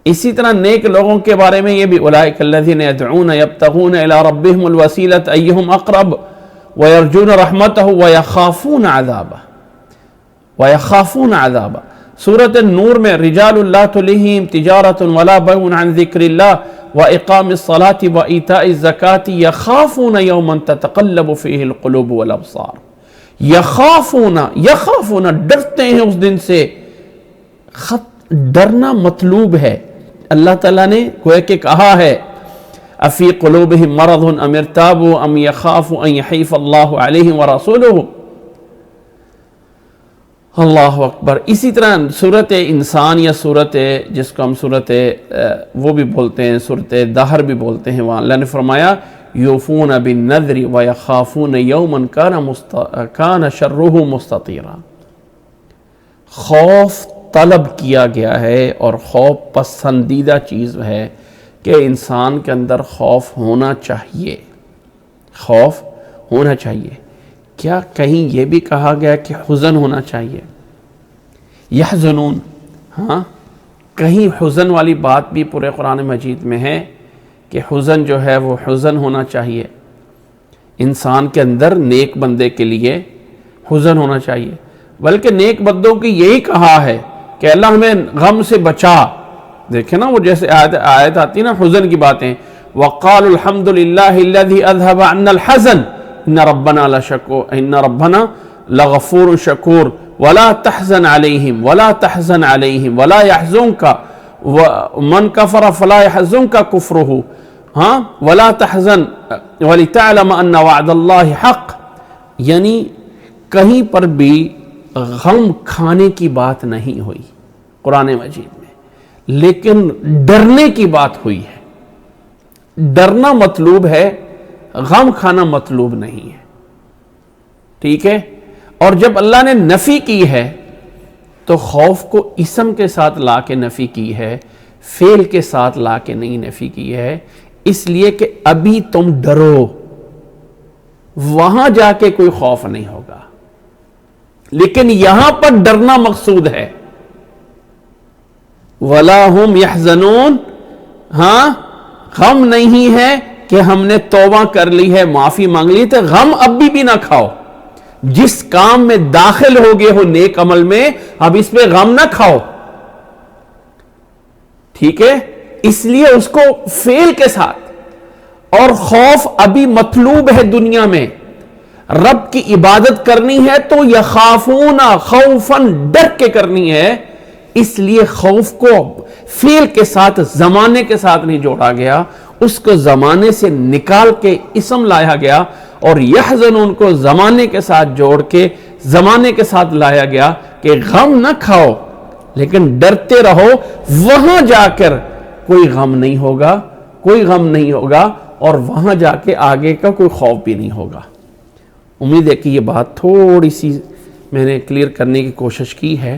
اسی طرح نیک لوگوں کے بارے میں یہ بھی اولئک الذین یدعون یبتغون الی ربہم الوسیلۃ ایہم اقرب ویرجون رحمتہ ویخافون عذابہ وَيَخَافُونَ عَذَابًا۔ سورۃ النور میں رجال لا تلہیہم تجارۃ ولا بیع عن ذکر اللہ وإقام الصلاة وإیتاء الزکاة یخافون یوما تتقلب فیہ القلوب والابصار۔ یخافون ڈرتے ہیں اس دن سے۔ ڈرنا مطلوب ہے۔ اللہ تعالیٰ نے گویا کہ کہا ہے افی قلوبہم مرض ام ارتابوا ام یخافوا ان یحیف اللہ علیہم ورسولہ۔ اللہ اکبر۔ اسی طرح سورۃ انسان یا سورۃ جس کو ہم سورۃ وہ بھی بولتے ہیں، سورۃ دہر بھی بولتے ہیں، وہاں اللہ نے فرمایا یوفون بالنذر ویخافون یوما کان شرہ مستطیرا۔ خوف طلب کیا گیا ہے اور خوف پسندیدہ چیز ہے کہ انسان کے اندر خوف ہونا چاہیے، خوف ہونا چاہیے۔ کیا کہیں یہ بھی کہا گیا کہ حزن ہونا چاہیے؟ یحزنون، ہاں، کہیں حزن والی بات بھی پورے قرآن مجید میں ہے کہ حزن جو ہے وہ حزن ہونا چاہیے۔ انسان کے اندر نیک بندے کے لیے حزن ہونا چاہیے، بلکہ نیک بندوں کی یہی کہا ہے کہ اللہ ہمیں غم سے بچا۔ دیکھیں نا وہ جیسے آیت آتی نا حزن کی باتیں، وَقَالُوا الْحَمْدُ لِلَّهِ الَّذِي أَذْهَبَ عَنَّا الْحَزَنَ إِنَّ رَبَّنَا لَغَفُورٌ شَكُورٌ وَلَا تَحْزَنْ عَلَيْهِمْ وَلَا تَحْزَنْ عَلَيْهِمْ وَلَا يَحْزُنْكَ وَمَنْ كَفَرَ فَلَا يَحْزُنْكَ كُفْرُهُ ہاں وَلَا تَحْزَنْ وَلِتَعْلَمَ أَنَّ وَعْدَ اللَّهِ حَقٌّ، یعنی کہیں پر بھی غم کھانے کی بات نہیں ہوئی قرآن مجید میں، لیکن ڈرنے کی بات ہوئی ہے۔ ڈرنا مطلوب ہے، غم کھانا مطلوب نہیں ہے، ٹھیک ہے۔ اور جب اللہ نے نفی کی ہے تو خوف کو اسم کے ساتھ لا کے نفی کی ہے، فعل کے ساتھ لا کے نہیں نفی کی ہے، اس لیے کہ ابھی تم ڈرو، وہاں جا کے کوئی خوف نہیں ہوگا، لیکن یہاں پر ڈرنا مقصود ہے۔ وَلَا هُمْ يَحْزَنُونَ، ہاں غم نہیں ہے کہ ہم نے توبہ کر لی ہے، معافی مانگ لی، تو غم اب بھی نہ کھاؤ۔ جس کام میں داخل ہو گئے ہو نیک عمل میں، اب اس پہ غم نہ کھاؤ، ٹھیک ہے۔ اس لیے اس کو فعل کے ساتھ، اور خوف ابھی مطلوب ہے دنیا میں۔ رب کی عبادت کرنی ہے تو یخافون خوفاً ڈر کے کرنی ہے، اس لیے خوف کو فعل کے ساتھ زمانے کے ساتھ نہیں جوڑا گیا، اس کو زمانے سے نکال کے اسم لایا گیا، اور یحزنون کو زمانے کے ساتھ جوڑ کے زمانے کے ساتھ لایا گیا کہ غم نہ کھاؤ لیکن ڈرتے رہو، وہاں جا کر کوئی غم نہیں ہوگا، کوئی غم نہیں ہوگا، اور وہاں جا کے آگے کا کوئی خوف بھی نہیں ہوگا۔ امید ہے کہ یہ بات تھوڑی سی میں نے کلیئر کرنے کی کوشش کی ہے،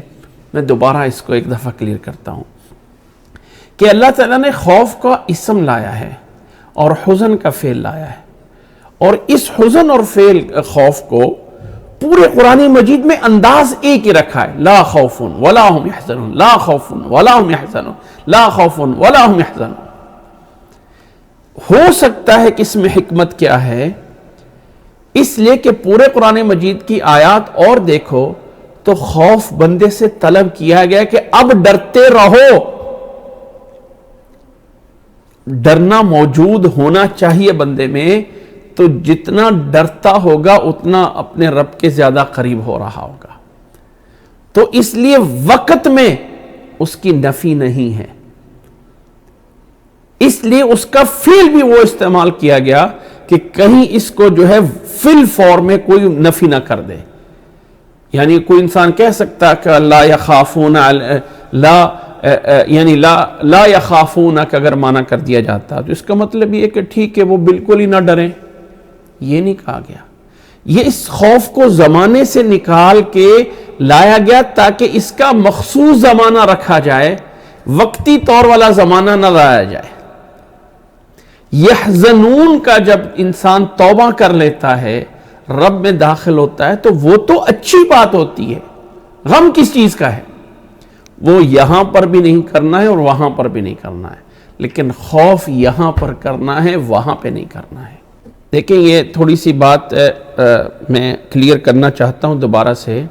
میں دوبارہ اس کو ایک دفعہ کلیئر کرتا ہوں کہ اللہ تعالیٰ نے خوف کا اسم لایا ہے اور حزن کا فعل لایا ہے، اور اس حزن اور فعل خوف کو پورے قرآن مجید میں انداز ایک ہی رکھا ہے، لا خوف ولا هم يحزنون، لا خوف ولا هم يحزنون، لا خوف ولا هم يحزنون۔ ہو سکتا ہے کہ اس میں حکمت کیا ہے، اس لیے کہ پورے قرآن مجید کی آیات اور دیکھو تو خوف بندے سے طلب کیا گیا کہ اب ڈرتے رہو، ڈرنا موجود ہونا چاہیے بندے میں، تو جتنا ڈرتا ہوگا اتنا اپنے رب کے زیادہ قریب ہو رہا ہوگا۔ تو اس لیے وقت میں اس کی نفی نہیں ہے، اس لیے اس کا فعل بھی وہ استعمال کیا گیا کہ کہیں اس کو جو ہے فل فارم میں کوئی نفی نہ کر دے۔ یعنی کوئی انسان کہہ سکتا کہ لا یخافون لا یخافون کا اگر معنی کر دیا جاتا تو اس کا مطلب یہ کہ ٹھیک ہے وہ بالکل ہی نہ ڈریں، یہ نہیں کہا گیا۔ یہ اس خوف کو زمانے سے نکال کے لایا گیا تاکہ اس کا مخصوص زمانہ رکھا جائے، وقتی طور والا زمانہ نہ لایا جائے۔ یحزنون کا جب انسان توبہ کر لیتا ہے، رب میں داخل ہوتا ہے، تو وہ تو اچھی بات ہوتی ہے۔ غم کس چیز کا ہے؟ وہ یہاں پر بھی نہیں کرنا ہے اور وہاں پر بھی نہیں کرنا ہے، لیکن خوف یہاں پر کرنا ہے، وہاں پہ نہیں کرنا ہے۔ دیکھیں یہ تھوڑی سی بات میں کلیئر کرنا چاہتا ہوں دوبارہ سے،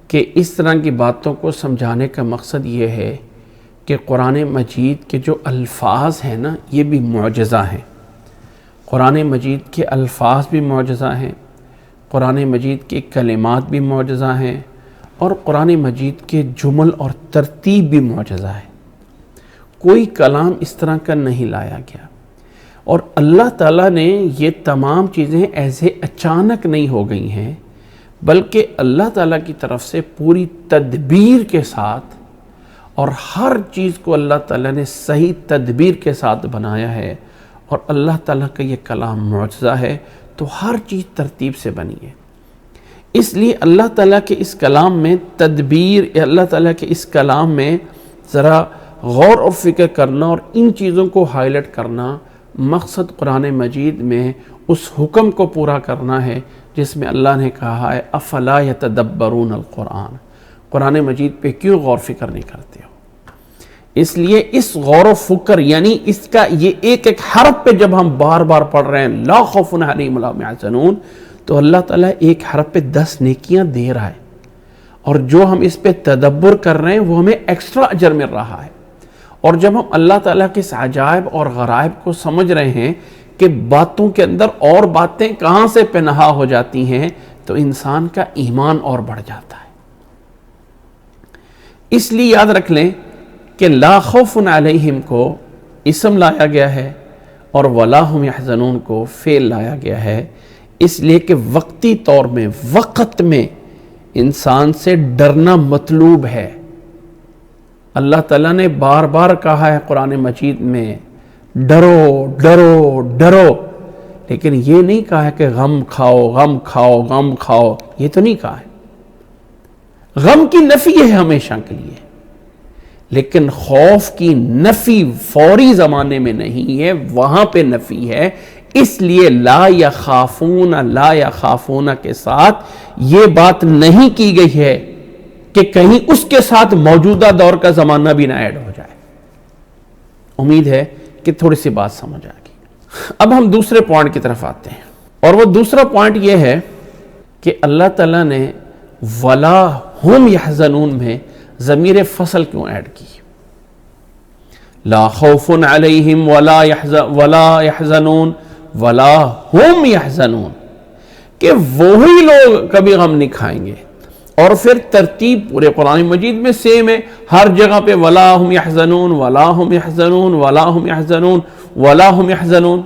کہ اس طرح کی باتوں کو سمجھانے کا مقصد یہ ہے کہ قرآن مجید کے جو الفاظ ہیں نا، یہ بھی معجزہ ہیں۔ قرآن مجید کے الفاظ بھی معجزہ ہیں، قرآن مجید کے کلمات بھی معجزہ ہیں، اور قرآن مجید کے جمل اور ترتیب بھی معجزہ ہے۔ کوئی کلام اس طرح کا نہیں لایا گیا، اور اللہ تعالیٰ نے یہ تمام چیزیں ایسے اچانک نہیں ہو گئی ہیں، بلکہ اللہ تعالیٰ کی طرف سے پوری تدبیر کے ساتھ، اور ہر چیز کو اللہ تعالیٰ نے صحیح تدبیر کے ساتھ بنایا ہے، اور اللہ تعالیٰ کا یہ کلام معجزہ ہے، تو ہر چیز ترتیب سے بنی ہے۔ اس لیے اللہ تعالیٰ کے اس کلام میں تدبیر، اللہ تعالیٰ کے اس کلام میں ذرا غور و فکر کرنا اور ان چیزوں کو ہائی لائٹ کرنا، مقصد قرآن مجید میں اس حکم کو پورا کرنا ہے جس میں اللہ نے کہا ہے افلا یتدبرون القرآن، قرآن مجید پہ کیوں غور فکر نہیں کرتے ہو؟ اس لیے اس غور و فکر، یعنی اس کا یہ ایک ایک حرف پہ جب ہم بار بار پڑھ رہے ہیں لا خوف علیہم ولا هم يحزنون، تو اللہ تعالیٰ ایک حرف پہ 10 نیکیاں دے رہا ہے، اور جو ہم اس پہ تدبر کر رہے ہیں وہ ہمیں ایکسٹرا اجر مل رہا ہے۔ اور جب ہم اللہ تعالیٰ کے اس عجائب اور غرائب کو سمجھ رہے ہیں کہ باتوں کے اندر اور باتیں کہاں سے پنہا ہو جاتی ہیں، تو انسان کا ایمان اور بڑھ جاتا ہے۔ اس لیے یاد رکھ لیں کہ لا خوف علیہم کو اسم لایا گیا ہے اور ولا هم يحزنون کو فعل لایا گیا ہے، اس لیے کہ وقتی طور میں، وقت میں انسان سے ڈرنا مطلوب ہے۔ اللہ تعالیٰ نے بار بار کہا ہے قرآن مجید میں ڈرو ڈرو ڈرو، لیکن یہ نہیں کہا ہے کہ غم کھاؤ غم کھاؤ غم کھاؤ، یہ تو نہیں کہا ہے۔ غم کی نفی ہے ہمیشہ کے لیے، لیکن خوف کی نفی فوری زمانے میں نہیں ہے، وہاں پہ نفی ہے۔ اس لیے لا یخافون کے ساتھ یہ بات نہیں کی گئی ہے کہ کہیں اس کے ساتھ موجودہ دور کا زمانہ بھی نہ ایڈ ہو جائے۔ امید ہے کہ تھوڑی سی بات سمجھ آ گئی۔ اب ہم دوسرے پوائنٹ کی طرف آتے ہیں، اور وہ دوسرا پوائنٹ یہ ہے کہ اللہ تعالیٰ نے ولا هم يحزنون میں ضمیر فصل کیوں ایڈ کی؟ لا خوف علیہم ولا يحزنون ولا هم يحزنون، کہ وہی لوگ کبھی غم نہیں کھائیں گے۔ اور پھر ترتیب پورے قرآن مجید میں سیم ہے، ہر جگہ پہ ولا هم يحزنون ولا هم يحزنون ولا هم يحزنون ولا هم يحزنون،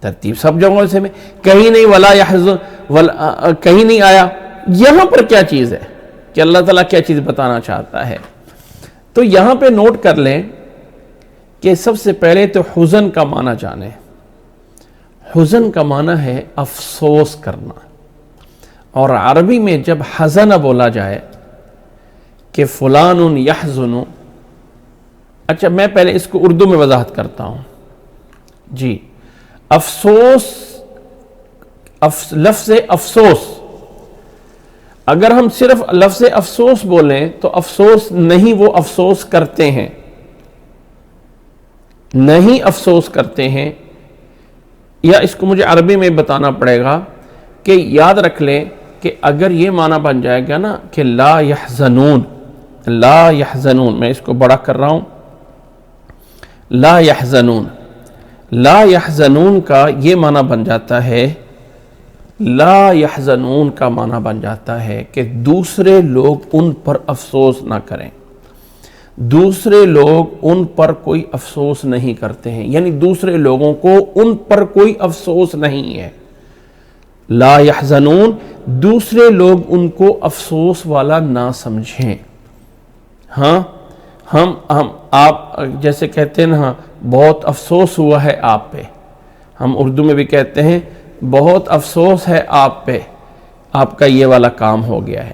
ترتیب سب جگہوں سے میں کہیں نہیں ولا يحزن کہیں نہیں آیا۔ یہاں پر کیا چیز ہے کہ اللہ تعالیٰ کیا چیز بتانا چاہتا ہے؟ تو یہاں پہ نوٹ کر لیں کہ سب سے پہلے تو حزن کا معنی جانیں۔ حزن کا معنی ہے افسوس کرنا، اور عربی میں جب حزن بولا جائے کہ فلان یحزن، اچھا میں پہلے اس کو اردو میں وضاحت کرتا ہوں جی. افسوس، لفظ افسوس، اگر ہم صرف لفظ افسوس بولیں تو افسوس نہیں، وہ افسوس کرتے ہیں، نہیں افسوس کرتے ہیں. یا اس کو مجھے عربی میں بتانا پڑے گا کہ یاد رکھ لیں کہ اگر یہ معنی بن جائے گا نا کہ لا یحزنون، لا یحزنون، میں اس کو بڑا کر رہا ہوں، لا یحزنون، لا یحزنون کا یہ معنی بن جاتا ہے، لا یحزنون کا معنی بن جاتا ہے کہ دوسرے لوگ ان پر افسوس نہ کریں، دوسرے لوگ ان پر کوئی افسوس نہیں کرتے ہیں، یعنی دوسرے لوگوں کو ان پر کوئی افسوس نہیں ہے. لا یحزنون، دوسرے لوگ ان کو افسوس والا نہ سمجھیں. ہاں ہم آپ جیسے کہتے ہیں نا بہت افسوس ہوا ہے آپ پہ، ہم اردو میں بھی کہتے ہیں بہت افسوس ہے آپ پہ، آپ کا یہ والا کام ہو گیا ہے.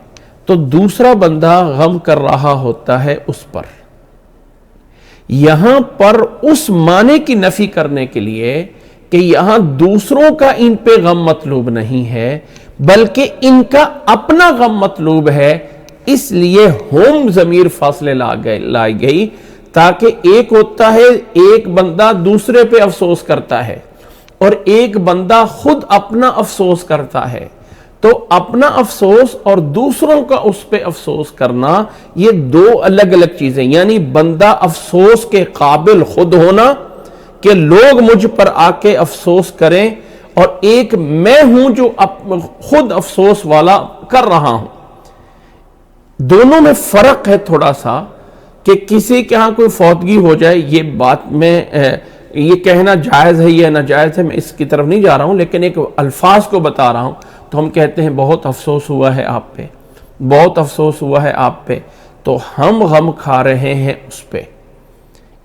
تو دوسرا بندہ غم کر رہا ہوتا ہے اس پر. یہاں پر اس معنی کی نفی کرنے کے لیے کہ یہاں دوسروں کا ان پہ غم مطلوب نہیں ہے بلکہ ان کا اپنا غم مطلوب ہے، اس لیے ہم ضمیر فاصلے لائی گئی تاکہ ایک ہوتا ہے ایک بندہ دوسرے پہ افسوس کرتا ہے اور ایک بندہ خود اپنا افسوس کرتا ہے. تو اپنا افسوس اور دوسروں کا اس پہ افسوس کرنا یہ دو الگ الگ چیزیں، یعنی بندہ افسوس کے قابل خود ہونا کہ لوگ مجھ پر آ کے افسوس کریں، اور ایک میں ہوں جو خود افسوس والا کر رہا ہوں. دونوں میں فرق ہے تھوڑا سا کہ کسی کے ہاں کوئی فوتگی ہو جائے، یہ بات میں یہ کہنا جائز ہے یا ناجائز ہے میں اس کی طرف نہیں جا رہا ہوں، لیکن ایک الفاظ کو بتا رہا ہوں. تو ہم کہتے ہیں بہت افسوس ہوا ہے آپ پہ، بہت افسوس ہوا ہے آپ پہ، تو ہم غم کھا رہے ہیں اس پہ،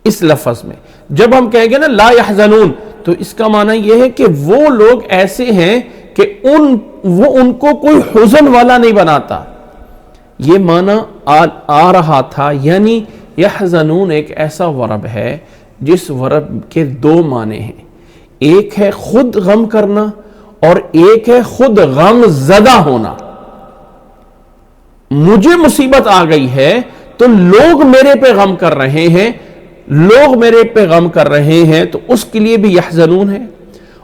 اس لفظ میں. جب ہم کہیں گے نا لا یحزنون تو اس کا معنی یہ ہے کہ وہ لوگ ایسے ہیں کہ وہ ان کو کوئی حزن والا نہیں بناتا. یہ معنی آ رہا تھا، یعنی یحزنون ایک ایسا ورب ہے جس ورب کے دو معنی ہیں، ایک ہے خود غم کرنا اور ایک ہے خود غم زدہ ہونا. مجھے مصیبت آ گئی ہے تو لوگ میرے پہ غم کر رہے ہیں، لوگ میرے پہ غم کر رہے ہیں تو اس کے لیے بھی یحزنون ہے.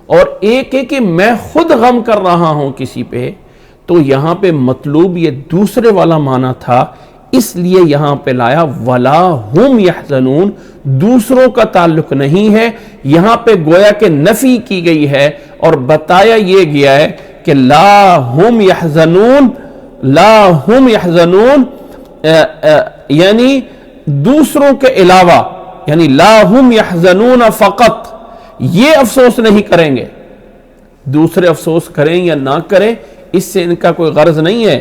اور ایک ہے کہ میں خود غم کر رہا ہوں کسی پہ، تو یہاں پہ مطلوب یہ دوسرے والا معنی تھا، اس لیے یہاں پہ لایا ولا ہم یحزنون، دوسروں کا تعلق نہیں ہے. یہاں پہ گویا کہ نفی کی گئی ہے اور بتایا یہ گیا ہے کہ لا ہم یحزنون، لا ہم یحزنون یعنی دوسروں کے علاوہ، یعنی لا ہم یحزنون فقط، یہ افسوس نہیں کریں گے. دوسرے افسوس کریں یا نہ کریں اس سے ان کا کوئی غرض نہیں ہے.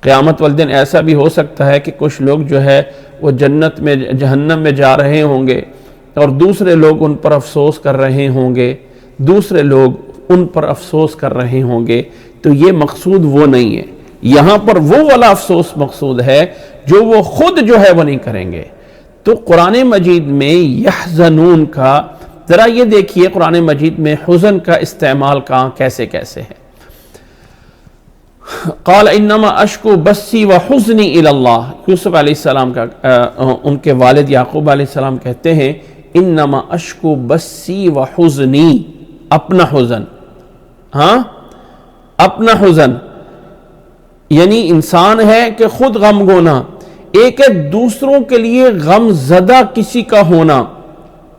قیامت والدین ایسا بھی ہو سکتا ہے کہ کچھ لوگ جو ہے وہ جنت میں جہنم میں جا رہے ہوں گے اور دوسرے لوگ ان پر افسوس کر رہے ہوں گے، دوسرے لوگ ان پر افسوس کر رہے ہوں گے. تو یہ مقصود وہ نہیں ہے، یہاں پر وہ والا افسوس مقصود ہے جو وہ خود جو ہے وہ نہیں کریں گے. تو قرآن مجید میں یحزنون کا ذرا یہ دیکھیے قرآن مجید میں حزن کا استعمال کہاں کیسے کیسے ہے. قال انما اشکو بسی وحزنی الی اللہ، یوسف علیہ السلام کا ان کے والد یعقوب علیہ السلام کہتے ہیں انما اشکو بسی وحزنی، اپنا حزن، ہاں اپنا حزن، یعنی انسان ہے کہ خود غم گونا، ایک ہے دوسروں کے لیے غم زدہ کسی کا ہونا.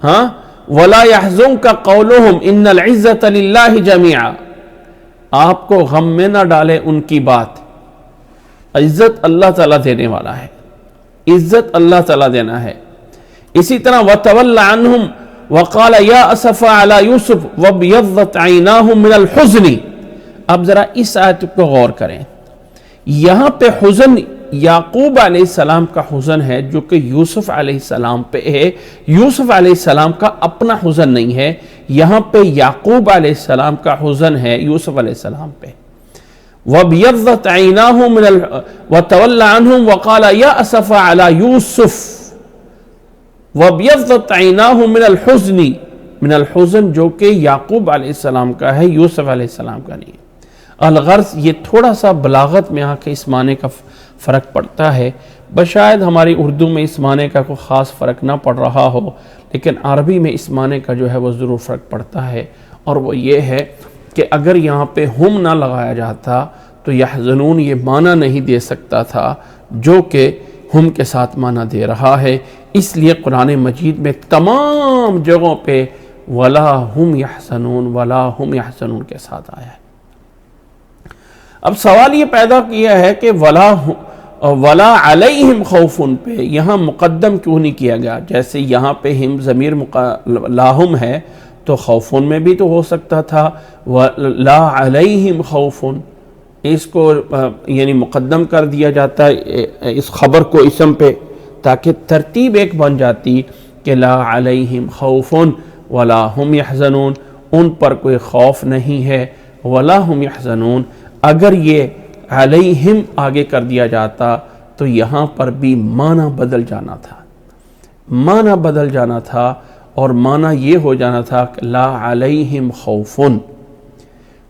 ہاں ولا يحزنك قولهم ان العزت للہ جميعا، آپ کو غم میں نہ ڈالے ان کی بات، عزت اللہ تعالیٰ دینے والا ہے، عزت اللہ تعالیٰ دینا ہے. اسی طرح وَتَوَلَّ عَنْهُمْ وَقَالَ يَا أَسَفَ عَلَى يُوسُف وَابْيَضَّتْ عَيْنَاهُ مِنَ الْحُزْنِ. اب ذرا اس آیت کو غور کریں، یہاں پہ حزن یعقوب علیہ السلام کا حزن ہے جو کہ یوسف علیہ السلام پہ ہے. یوسف علیہ السلام کا اپنا حزن نہیں ہے، یہاں پہ یعقوب علیہ السلام کا حزن ہے یوسف علیہ السلام پہ. وَابْيَضَّتْ عَيْنَاهُ وَتَوَلَّ عَنْهُمْ وَقَالَ يَا أَسَفَ عَلَى يُوسُف. وَابْيَضَّتْ عَيْنَاهُ من الحزن جو کہ یعقوب علیہ السلام کا ہے، یوسف علیہ السلام کا نہیں ہے۔ الغرض یہ تھوڑا سا بلاغت میں آ کے اس معنی کا فرق پڑتا ہے، بشاید ہماری اردو میں اس معنی کا کوئی خاص فرق نہ پڑ رہا ہو، لیکن عربی میں اس معنی کا جو ہے وہ ضرور فرق پڑتا ہے، اور وہ یہ ہے کہ اگر یہاں پہ ہم نہ لگایا جاتا تو یحزنون یہ معنی نہیں دے سکتا تھا جو کہ ہم کے ساتھ معنی دے رہا ہے، اس لیے قرآن مجید میں تمام جگہوں پہ وَلَا هُمْ يَحْزَنُونَ وَلَا هُمْ يَحْزَنُونَ کے ساتھ آیا ہے۔ اب سوال یہ پیدا کیا ہے کہ وَلَا عَلَيْهِمْ خَوْفٌ پہ یہاں مقدم کیوں نہیں کیا گیا؟ جیسے یہاں پہ ہم ضمیر لاہم ہے تو خوفن میں بھی تو ہو سکتا تھا وَلَا عَلَيْهِمْ خَوْفٌ، اس کو یعنی مقدم کر دیا جاتا ہے اس خبر کو اسم پہ، تاکہ ترتیب ایک بن جاتی کہ لا علیہم خوفن ولا ہم یحزنون، ان پر کوئی خوف نہیں ہے، ولا ہم یحزنون۔ اگر یہ علیہم آگے کر دیا جاتا تو یہاں پر بھی معنی بدل جانا تھا، معنی بدل جانا تھا، اور معنی یہ ہو جانا تھا کہ لا علیہم خوفن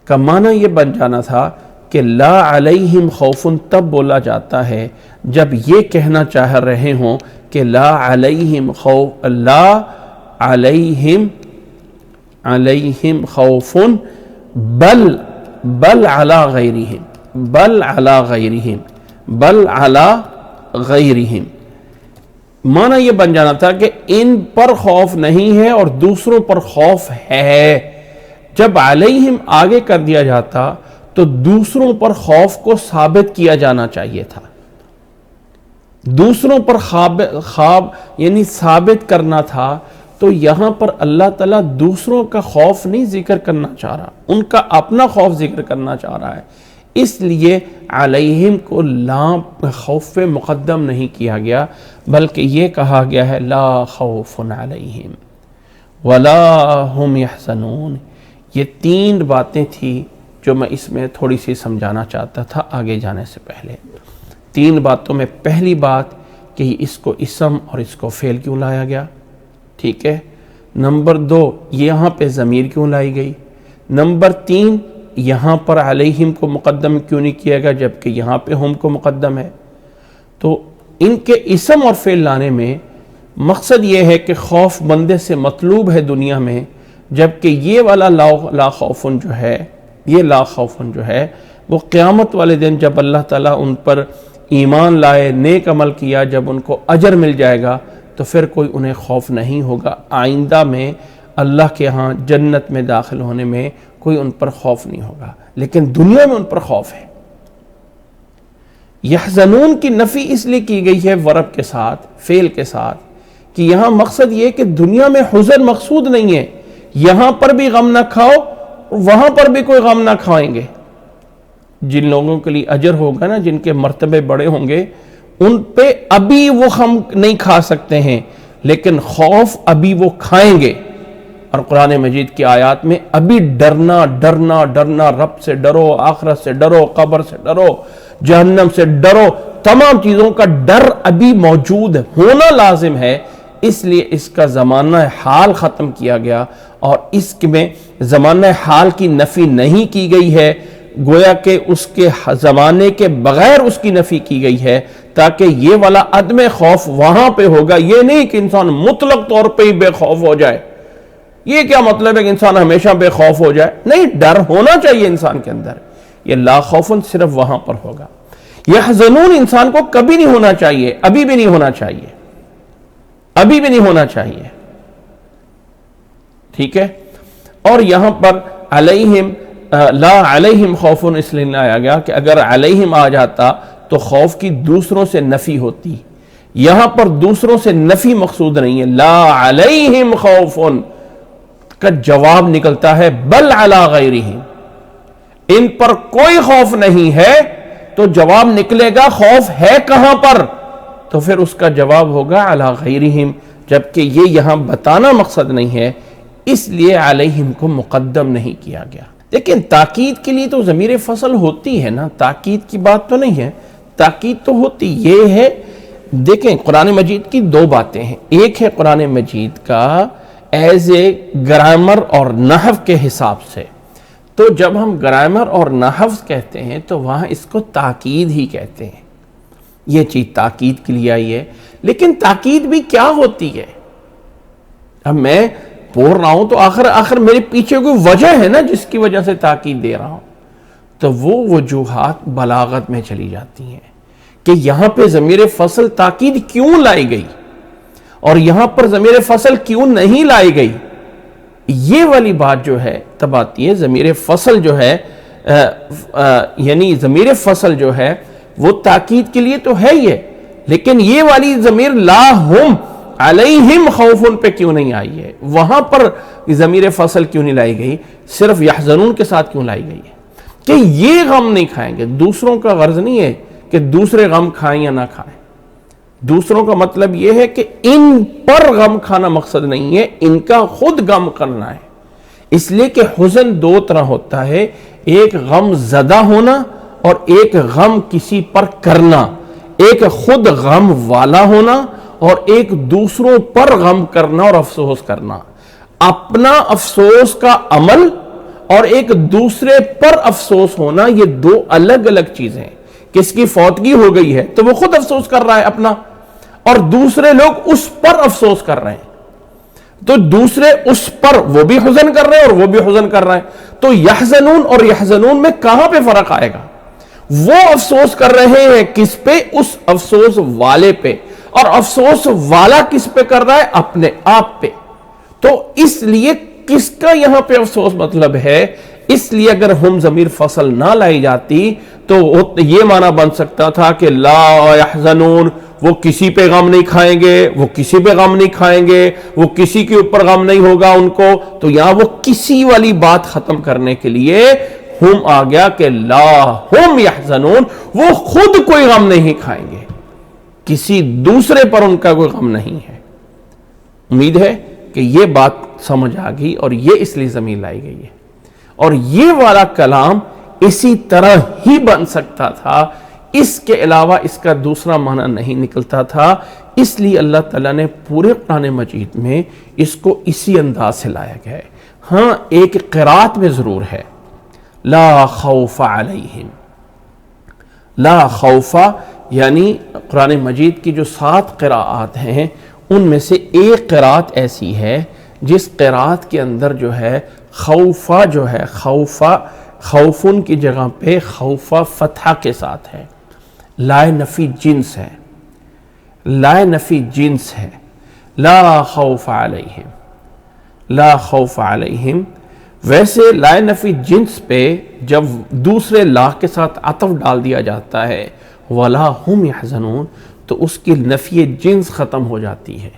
کا معنی یہ بن جانا تھا کہ لا علیہم خوفن تب بولا جاتا ہے جب یہ کہنا چاہ رہے ہوں کہ لا علیہم خوفن بل علی غیرہم، معنی یہ بن جانا تھا کہ ان پر خوف نہیں ہے اور دوسروں پر خوف ہے۔ جب علیہم آگے کر دیا جاتا تو دوسروں پر خوف کو ثابت کیا جانا چاہیے تھا، دوسروں پر خواب یعنی ثابت کرنا تھا، تو یہاں پر اللہ تعالیٰ دوسروں کا خوف نہیں ذکر کرنا چاہ رہا، ان کا اپنا خوف ذکر کرنا چاہ رہا ہے، اس لیے علیہم کو لام خوف مقدم نہیں کیا گیا، بلکہ یہ کہا گیا ہے لا خوف علیہم ولا ہم یحزنون۔ یہ تین باتیں تھیں جو میں اس میں تھوڑی سی سمجھانا چاہتا تھا آگے جانے سے پہلے۔ تین باتوں میں پہلی بات کہ اس کو اسم اور اس کو فعل کیوں لایا گیا، ٹھیک ہے۔ نمبر دو، یہاں پہ ضمیر کیوں لائی گئی۔ نمبر تین، یہاں پر علیہم کو مقدم کیوں نہیں کیا گیا جبکہ یہاں پہ ہم کو مقدم ہے۔ تو ان کے اسم اور فعل لانے میں مقصد یہ ہے کہ خوف بندے سے مطلوب ہے دنیا میں، جبکہ یہ والا لا خوفن جو ہے، یہ لا خوفن جو ہے وہ قیامت والے دن جب اللہ تعالیٰ ان پر ایمان لائے، نیک عمل کیا، جب ان کو اجر مل جائے گا تو پھر کوئی انہیں خوف نہیں ہوگا، آئندہ میں اللہ کے ہاں جنت میں داخل ہونے میں کوئی ان پر خوف نہیں ہوگا، لیکن دنیا میں ان پر خوف ہے۔ یحزنون کی نفی اس لیے کی گئی ہے ورب کے ساتھ، فعل کے ساتھ، کہ یہاں مقصد یہ کہ دنیا میں حزن مقصود نہیں ہے، یہاں پر بھی غم نہ کھاؤ وہاں پر بھی کوئی غم نہ کھائیں گے۔ جن لوگوں کے لیے اجر ہوگا نا، جن کے مرتبے بڑے ہوں گے، ان پہ ابھی وہ غم نہیں کھا سکتے ہیں، لیکن خوف ابھی وہ کھائیں گے۔ اور قرآن مجید کی آیات میں ابھی ڈرنا ڈرنا ڈرنا، رب سے ڈرو، آخرت سے ڈرو، قبر سے ڈرو، جہنم سے ڈرو، تمام چیزوں کا ڈر ابھی موجود ہونا لازم ہے، اس لیے اس کا زمانہ حال ختم کیا گیا، اور اس میں زمانہ حال کی نفی نہیں کی گئی ہے، گویا کہ اس کے زمانے کے بغیر اس کی نفی کی گئی ہے، تاکہ یہ والا عدم خوف وہاں پہ ہوگا، یہ نہیں کہ انسان مطلق طور پہ ہی بے خوف ہو جائے۔ یہ کیا مطلب ہے کہ انسان ہمیشہ بے خوف ہو جائے؟ نہیں، ڈر ہونا چاہیے انسان کے اندر، یہ لا خوفن صرف وہاں پر ہوگا۔ یحزنون انسان کو کبھی نہیں ہونا چاہیے، ابھی بھی نہیں ہونا چاہیے، ابھی بھی نہیں ہونا چاہیے، ٹھیک ہے۔ اور یہاں پر علیہم لا علیہم خوفن اس لیے لایا گیا کہ اگر علیہم آ جاتا تو خوف کی دوسروں سے نفی ہوتی، یہاں پر دوسروں سے نفی مقصود نہیں ہے، لا علیہم خوفن کا جواب نکلتا ہے بل علی غیرہم، ان پر کوئی خوف نہیں ہے، تو جواب نکلے گا خوف ہے کہاں پر، تو پھر اس کا جواب ہوگا علی غیرہم، جبکہ یہ یہاں بتانا مقصد نہیں ہے، اس لیے علیہم کو مقدم نہیں کیا گیا۔ لیکن تاکید کے لیے تو ضمیر فصل ہوتی ہے نا، تاکید کی بات تو نہیں ہے، تاکید تو ہوتی یہ ہے دیکھیں قرآن مجید کی دو باتیں ہیں. ایک ہے قرآن مجید کا ایز اے گرامر اور نحو کے حساب سے. تو جب ہم گرامر اور نحو کہتے ہیں تو وہاں اس کو تاکید ہی کہتے ہیں. یہ چیز تاکید کے لیے آئی ہے. لیکن تاکید بھی کیا ہوتی ہے؟ اب میں بول رہا ہوں تو آخر میرے پیچھے کوئی وجہ ہے نا جس کی وجہ سے تاکید دے رہا ہوں. تو وہ وجوہات بلاغت میں چلی جاتی ہیں کہ یہاں پہ ضمیر فصل تاکید کیوں لائی گئی اور یہاں پر ضمیر فصل کیوں نہیں لائی گئی. یہ والی بات جو ہے تب آتی ہے. ضمیر فصل جو ہے یعنی ضمیر فصل جو ہے وہ تاکید کے لیے تو ہے ہی ہے, لیکن یہ والی ضمیر لا ہم علیہم خوف پہ کیوں نہیں آئی ہے؟ وہاں پر ضمیر فصل کیوں نہیں لائی گئی؟ صرف یحزنون کے ساتھ کیوں لائی گئی ہے کہ یہ غم نہیں کھائیں گے. دوسروں کا غرض نہیں ہے کہ دوسرے غم کھائیں یا نہ کھائیں. دوسروں کا مطلب یہ ہے کہ ان پر غم کھانا مقصد نہیں ہے, ان کا خود غم کرنا ہے. اس لیے کہ حزن دو طرح ہوتا ہے, ایک غم زدہ ہونا اور ایک غم کسی پر کرنا. ایک خود غم والا ہونا اور ایک دوسروں پر غم کرنا اور افسوس کرنا. اپنا افسوس کا عمل اور ایک دوسرے پر افسوس ہونا, یہ دو الگ الگ چیزیں ہیں. کس کی فوتگی ہو گئی ہے تو وہ خود افسوس کر رہا ہے اپنا, اور دوسرے لوگ اس پر افسوس کر رہے ہیں. تو دوسرے اس پر وہ بھی حزن کر رہے ہیں اور وہ بھی حزن کر رہے ہیں. تو یحزنون اور یحزنون میں کہاں پہ فرق آئے گا؟ وہ افسوس کر رہے ہیں کس پہ؟ اس افسوس والے پہ. اور افسوس والا کس پہ کر رہا ہے؟ اپنے آپ پہ. تو اس لیے کس کا یہاں پہ افسوس مطلب ہے؟ اس لیے اگر ہم ضمیر فصل نہ لائی جاتی تو یہ معنی بن سکتا تھا کہ لا یحزنون, وہ کسی پہ غم نہیں کھائیں گے, وہ کسی پہ غم نہیں کھائیں گے, وہ کسی کے اوپر غم نہیں ہوگا ان کو. تو یہاں وہ کسی والی بات ختم کرنے کے لیے ہم آ گیا کہ لا ہم یحزنون, وہ خود کوئی غم نہیں کھائیں گے, کسی دوسرے پر ان کا کوئی غم نہیں ہے. امید ہے کہ یہ بات سمجھ آ گئی اور یہ اس لیے ضمیر لائی گئی ہے. اور یہ والا کلام اسی طرح ہی بن سکتا تھا, اس کے علاوہ اس کا دوسرا معنی نہیں نکلتا تھا. اس لیے اللہ تعالیٰ نے پورے قرآن مجید میں اس کو اسی انداز سے لایا گیا ہے. ہاں ایک قرات میں ضرور ہے لا خوف علیہم. لا خوف یعنی قرآن مجید کی جو 7 قراءات ہیں ان میں سے ایک قراءت ایسی ہے جس قراءت کے اندر جو ہے خوفہ جو ہے, خوفن کی جگہ پہ خوفہ فتحہ کے ساتھ ہے. لائے نفی جنس ہے, لائے نفی جنس ہے. لا خوف علیہم, لا خوف علیہم. ویسے لائے نفی جنس پہ جب دوسرے لا کے ساتھ عطف ڈال دیا جاتا ہے ولا ہم یحزنون تو اس کی نفی جنس ختم ہو جاتی ہے.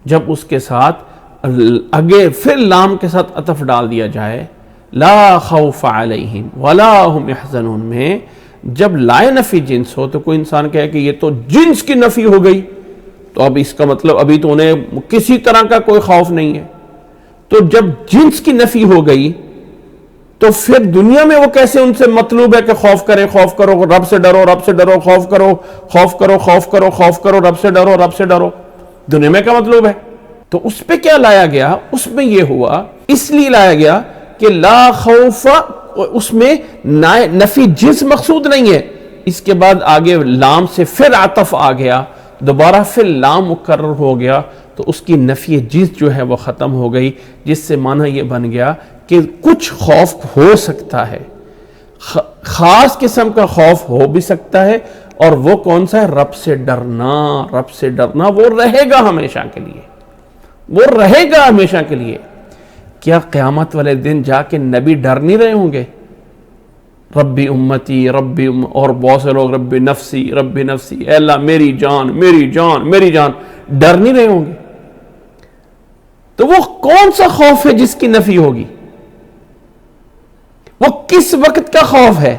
جب اس کے ساتھ اگے پھر لام کے ساتھ عطف ڈال دیا جائے لا خوف علیہم ولا ہم یحزنون میں, جب لائے نفی جنس ہو تو کوئی انسان کہے کہ یہ تو جنس کی نفی ہو گئی, تو اب اس کا مطلب ابھی تو انہیں کسی طرح کا کوئی خوف نہیں ہے. تو جب جنس کی نفی ہو گئی تو پھر دنیا میں وہ کیسے ان سے مطلوب ہے کہ خوف کرے, خوف کرو, رب سے ڈرو, رب سے ڈرو, خوف کرو, خوف کرو, خوف کرو, خوف کرو, رب سے ڈرو, رب سے ڈرو. دنیا میں کیا مطلوب ہے؟ تو اس پہ کیا لایا گیا؟ اس میں یہ ہوا, اس لیے لایا گیا کہ لا خوف, اس میں نفی جنس مقصود نہیں ہے. اس کے بعد آگے لام سے پھر عطف آ گیا, دوبارہ پھر لام مکرر ہو گیا, تو اس کی نفی جنس جو ہے وہ ختم ہو گئی, جس سے معنی یہ بن گیا کہ کچھ خوف ہو سکتا ہے, خاص قسم کا خوف ہو بھی سکتا ہے, اور وہ کون سا ہے؟ رب سے ڈرنا. رب سے ڈرنا وہ رہے گا ہمیشہ کے لیے, وہ رہے گا ہمیشہ کے لیے. کیا قیامت والے دن جا کے نبی ڈر نہیں رہے ہوں گے؟ ربی امتی ربی اور بہت سے لوگ ربی نفسی ربی نفسی, اے اللہ میری جان میری جان میری جان, ڈر نہیں رہے ہوں گے؟ تو وہ کون سا خوف ہے جس کی نفی ہوگی؟ وہ کس وقت کا خوف ہے؟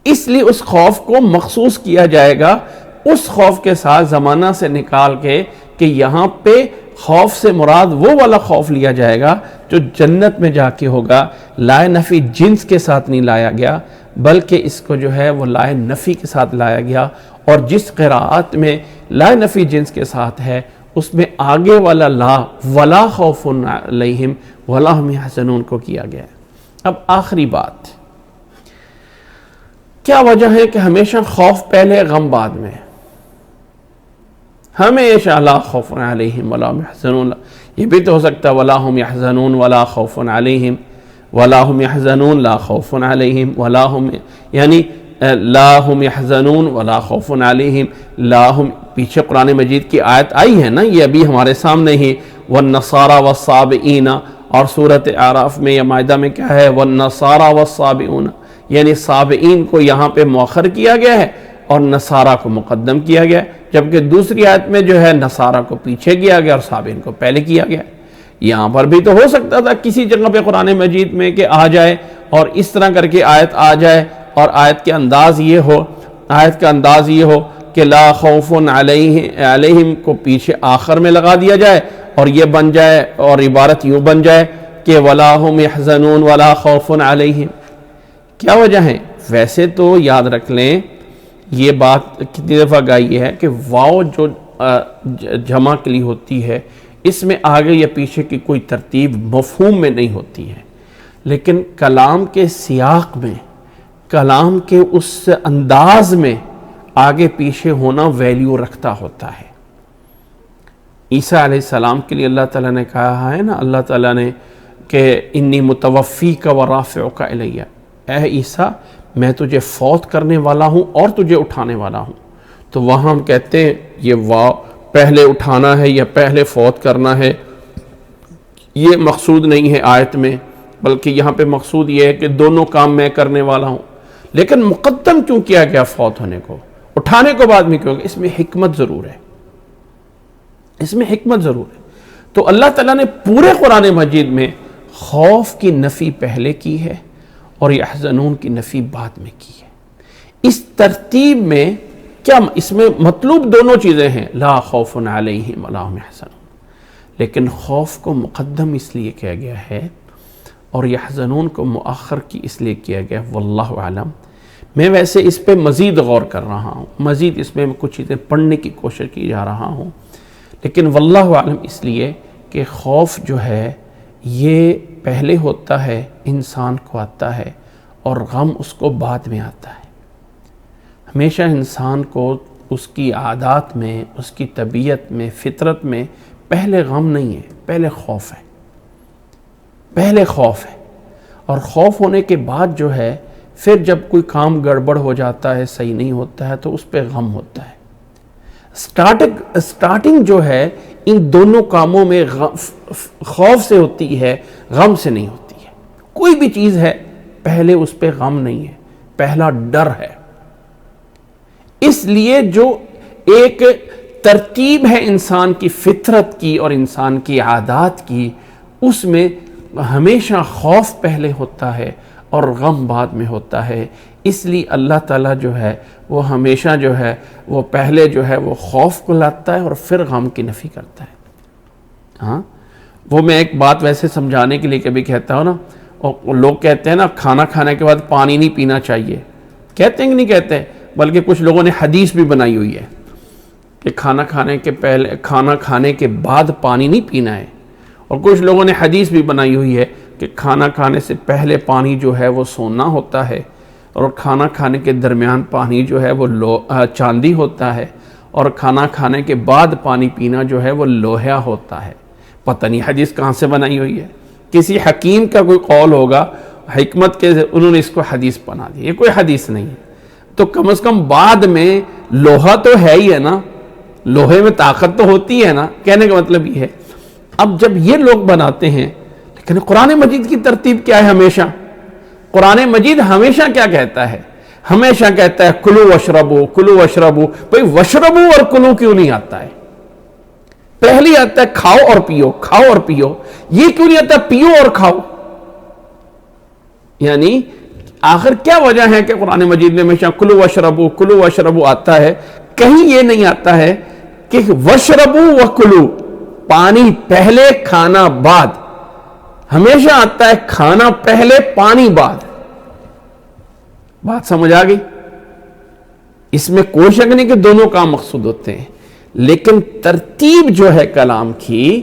اس لیے اس خوف کو مخصوص کیا جائے گا اس خوف کے ساتھ زمانہ سے نکال کے, کہ یہاں پہ خوف سے مراد وہ والا خوف لیا جائے گا جو جنت میں جا کے ہوگا. لائے نفی جنس کے ساتھ نہیں لایا گیا, بلکہ اس کو جو ہے وہ لائے نفی کے ساتھ لایا گیا, اور جس قراءت میں لا نفی جنس کے ساتھ ہے اس میں آگے والا لا ولا خوف علیہم ولا ہم یحزنون کو کیا گیا ہے۔ اب آخری بات، کیا وجہ ہے کہ ہمیشہ خوف پہلے غم بعد میں؟ ہمیشہ لا خوف علیہم ولا ہم یحزنون، یہ بھی تو ہو سکتا ہے ولا ہم یحزنون ولا خوف علیہم، ولا ہم یحزنون لا خوف علیہم ولا ہم، یعنی لا ہم یحزنون ولا خوف علیہم لا ہم، پیچھے قرآن مجید کی آیت آئی ہے نا، یہ ابھی ہمارے سامنے ہی، والنصارى والصابئین، اور سورۃ اعراف میں یا مائدہ میں کیا ہے، والنصارى والصابئون، یعنی صابئین کو یہاں پہ مؤخر کیا گیا ہے اور نصارہ کو مقدم کیا گیا ہے، جبکہ دوسری آیت میں جو ہے نصارہ کو پیچھے کیا گیا اور صابئین کو پہلے کیا گیا۔ یہاں پر بھی تو ہو سکتا تھا کسی جگہ پہ قرآن مجید میں کہ آ جائے اور اس طرح کر کے آیت آ جائے اور آیت کا انداز یہ ہو کہ لا خوف علیہم کو پیچھے آخر میں لگا دیا جائے اور یہ بن جائے، اور عبارت یوں بن جائے کہ ولا ہم یحزنون ولا خوف علیہم۔ کیا وجہ ہے؟ ویسے تو یاد رکھ لیں یہ بات کتنی دفعہ گائی ہے کہ واو جو جمع کے لیے ہوتی ہے اس میں آگے یا پیچھے کی کوئی ترتیب مفہوم میں نہیں ہوتی ہے، لیکن کلام کے سیاق میں، کلام کے اس انداز میں آگے پیچھے ہونا ویلیو رکھتا ہوتا ہے۔ عیسیٰ علیہ السلام کے لیے اللہ تعالیٰ نے کہا ہے نا، اللہ تعالیٰ نے کہ انی متوفیک ورافعک الیہ، اے عیسیٰ میں تجھے فوت کرنے والا ہوں اور تجھے اٹھانے والا ہوں۔ تو وہاں ہم کہتے ہیں یہ واو پہلے اٹھانا ہے یا پہلے فوت کرنا ہے، یہ مقصود نہیں ہے آیت میں، بلکہ یہاں پہ مقصود یہ ہے کہ دونوں کام میں کرنے والا ہوں۔ لیکن مقدم کیوں کیا گیا فوت ہونے کو، اٹھانے کو بعد میں کیوں گیا؟ اس میں حکمت ضرور ہے، اس میں حکمت ضرور ہے۔ تو اللہ تعالیٰ نے پورے قرآن مجید میں خوف کی نفی پہلے کی ہے اور یحزنون کی نفی بعد میں کی ہے۔ اس ترتیب میں کیا اس میں مطلوب دونوں چیزیں ہیں، لا خوف علیہم ولا ہم یحزنون، لیکن خوف کو مقدم اس لیے کیا گیا ہے اور یحزنون کو مؤخر کی اس لیے کیا گیا، واللہ اعلم۔ میں ویسے اس پہ مزید غور کر رہا ہوں، مزید اس میں کچھ چیزیں پڑھنے کی کوشش کی جا رہا ہوں، لیکن واللہ اعلم اس لیے کہ خوف جو ہے یہ پہلے ہوتا ہے، انسان کو آتا ہے، اور غم اس کو بعد میں آتا ہے۔ ہمیشہ انسان کو اس کی عادات میں، اس کی طبیعت میں، فطرت میں پہلے غم نہیں ہے، پہلے خوف ہے، پہلے خوف ہے، اور خوف ہونے کے بعد جو ہے پھر جب کوئی کام گڑبڑ ہو جاتا ہے، صحیح نہیں ہوتا ہے، تو اس پہ غم ہوتا ہے۔ سٹارٹنگ جو ہے ان دونوں کاموں میں خوف سے ہوتی ہے، غم سے نہیں ہوتی ہے۔ کوئی بھی چیز ہے پہلے اس پہ غم نہیں ہے، پہلا ڈر ہے۔ اس لیے جو ایک ترتیب ہے انسان کی فطرت کی اور انسان کی عادات کی، اس میں ہمیشہ خوف پہلے ہوتا ہے اور غم بعد میں ہوتا ہے۔ اس لیے اللہ تعالیٰ جو ہے وہ ہمیشہ جو ہے وہ پہلے جو ہے وہ خوف کو لاتا ہے اور پھر غم کی نفی کرتا ہے۔ ہاں، وہ میں ایک بات ویسے سمجھانے کے لیے کبھی کہتا ہوں نا، اور لوگ کہتے ہیں نا کھانا کھانے کے بعد پانی نہیں پینا چاہیے، کہتے ہیں کہ نہیں کہتے؟ بلکہ کچھ لوگوں نے حدیث بھی بنائی ہوئی ہے کہ کھانا کھانے کے بعد پانی نہیں پینا ہے، اور کچھ لوگوں نے حدیث بھی بنائی ہوئی ہے کہ کھانا کھانے سے پہلے پانی جو ہے وہ سونا ہوتا ہے، اور کھانا کھانے کے درمیان پانی جو ہے وہ چاندی ہوتا ہے، اور کھانا کھانے کے بعد پانی پینا جو ہے وہ لوہا ہوتا ہے۔ پتہ نہیں حدیث کہاں سے بنائی ہوئی ہے، کسی حکیم کا کوئی قول ہوگا، حکمت کے انہوں نے اس کو حدیث بنا دی، یہ کوئی حدیث نہیں ہے۔ تو کم از کم بعد میں لوہا تو ہے ہی ہے نا، لوہے میں طاقت تو ہوتی ہے نا، کہنے کا مطلب یہ ہے۔ اب جب یہ لوگ بناتے ہیں، لیکن قرآن مجید کی ترتیب کیا ہے؟ ہمیشہ قرآن مجید ہمیشہ کیا کہتا ہے؟ ہمیشہ کہتا ہے کلو وشربو، کلو وشربو۔ بھئی وشربو اور کلو کیوں نہیں آتا ہے؟ پہلی آتا ہے کھاؤ اور پیو، کھاؤ اور پیو، یہ کیوں نہیں آتا پیو اور کھاؤ؟ یعنی آخر کیا وجہ ہے کہ قرآن مجید میں ہمیشہ کلو وشربو، کلو وشربو آتا ہے؟ کہیں یہ نہیں آتا ہے کہ وشربو و کلو، پانی پہلے کھانا بعد، ہمیشہ آتا ہے کھانا پہلے پانی بعد۔ بات سمجھ آ گئی؟ اس میں کوئی شک نہیں کہ دونوں کام مقصود ہوتے ہیں، لیکن ترتیب جو ہے کلام کی،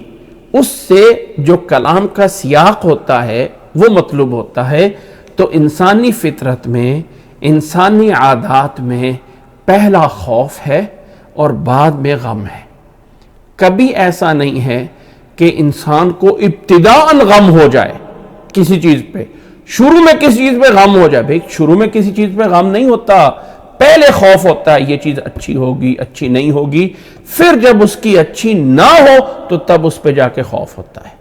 اس سے جو کلام کا سیاق ہوتا ہے وہ مطلوب ہوتا ہے۔ تو انسانی فطرت میں، انسانی عادات میں پہلا خوف ہے اور بعد میں غم ہے۔ کبھی ایسا نہیں ہے کہ انسان کو ابتداءً غم ہو جائے کسی چیز پہ، شروع میں کسی چیز پہ غم ہو جائے۔ بھئی شروع میں کسی چیز پہ غم نہیں ہوتا، پہلے خوف ہوتا ہے یہ چیز اچھی ہوگی، اچھی نہیں ہوگی، پھر جب اس کی اچھی نہ ہو تو تب اس پہ جا کے خوف ہوتا ہے،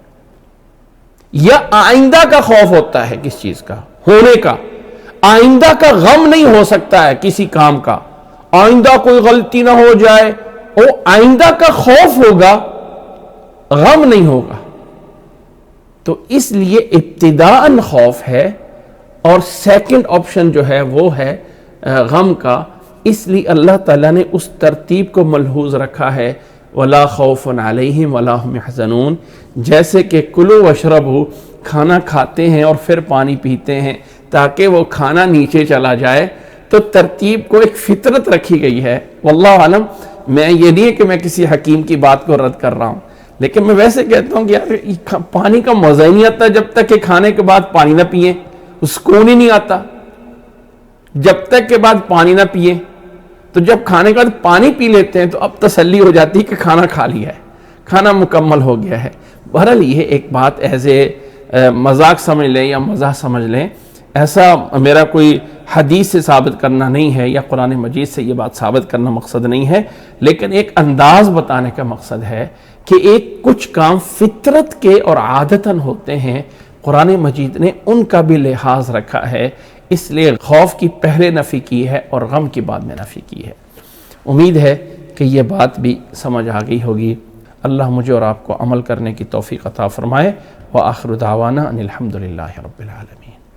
یا آئندہ کا خوف ہوتا ہے کس چیز کا ہونے کا۔ آئندہ کا غم نہیں ہو سکتا ہے کسی کام کا، آئندہ کوئی غلطی نہ ہو جائے، وہ آئندہ کا خوف ہوگا، غم نہیں ہوگا۔ تو اس لیے ابتداءً خوف ہے، اور سیکنڈ آپشن جو ہے وہ ہے غم کا۔ اس لیے اللہ تعالیٰ نے اس ترتیب کو ملحوظ رکھا ہے، وَلَا خَوْفٌ عَلَيْهِمْ وَلَا هُمْ يَحْزَنُونَ، جیسے کہ کلو وشربو، کھانا کھاتے ہیں اور پھر پانی پیتے ہیں تاکہ وہ کھانا نیچے چلا جائے، تو ترتیب کو ایک فطرت رکھی گئی ہے۔ واللہ عالم، میں یہ نہیں ہے کہ میں کسی حکیم کی بات کو رد کر رہا ہوں، لیکن میں ویسے کہتا ہوں کہ یار پانی کا مزہ ہی نہیں آتا جب تک کہ کھانے کے بعد پانی نہ پیئیں، سکون ہی نہیں آتا جب تک کے بعد پانی نہ پیئیں۔ تو جب کھانے کے بعد پانی پی لیتے ہیں تو اب تسلی ہو جاتی ہے کہ کھانا کھا لیا ہے، کھانا مکمل ہو گیا ہے۔ بہرحال یہ ایک بات ایسے مذاق سمجھ لیں یا مزاح سمجھ لیں، ایسا میرا کوئی حدیث سے ثابت کرنا نہیں ہے یا قرآن مجید سے یہ بات ثابت کرنا مقصد نہیں ہے، لیکن ایک انداز بتانے کا مقصد ہے کہ ایک کچھ کام فطرت کے اور عادتاً ہوتے ہیں، قرآن مجید نے ان کا بھی لحاظ رکھا ہے، اس لیے خوف کی پہلے نفی کی ہے اور غم کی بعد میں نفی کی ہے۔ امید ہے کہ یہ بات بھی سمجھ آ گئی ہوگی۔ اللہ مجھے اور آپ کو عمل کرنے کی توفیق عطا فرمائے۔ وآخر دعوانا ان الحمد للہ رب العالمین۔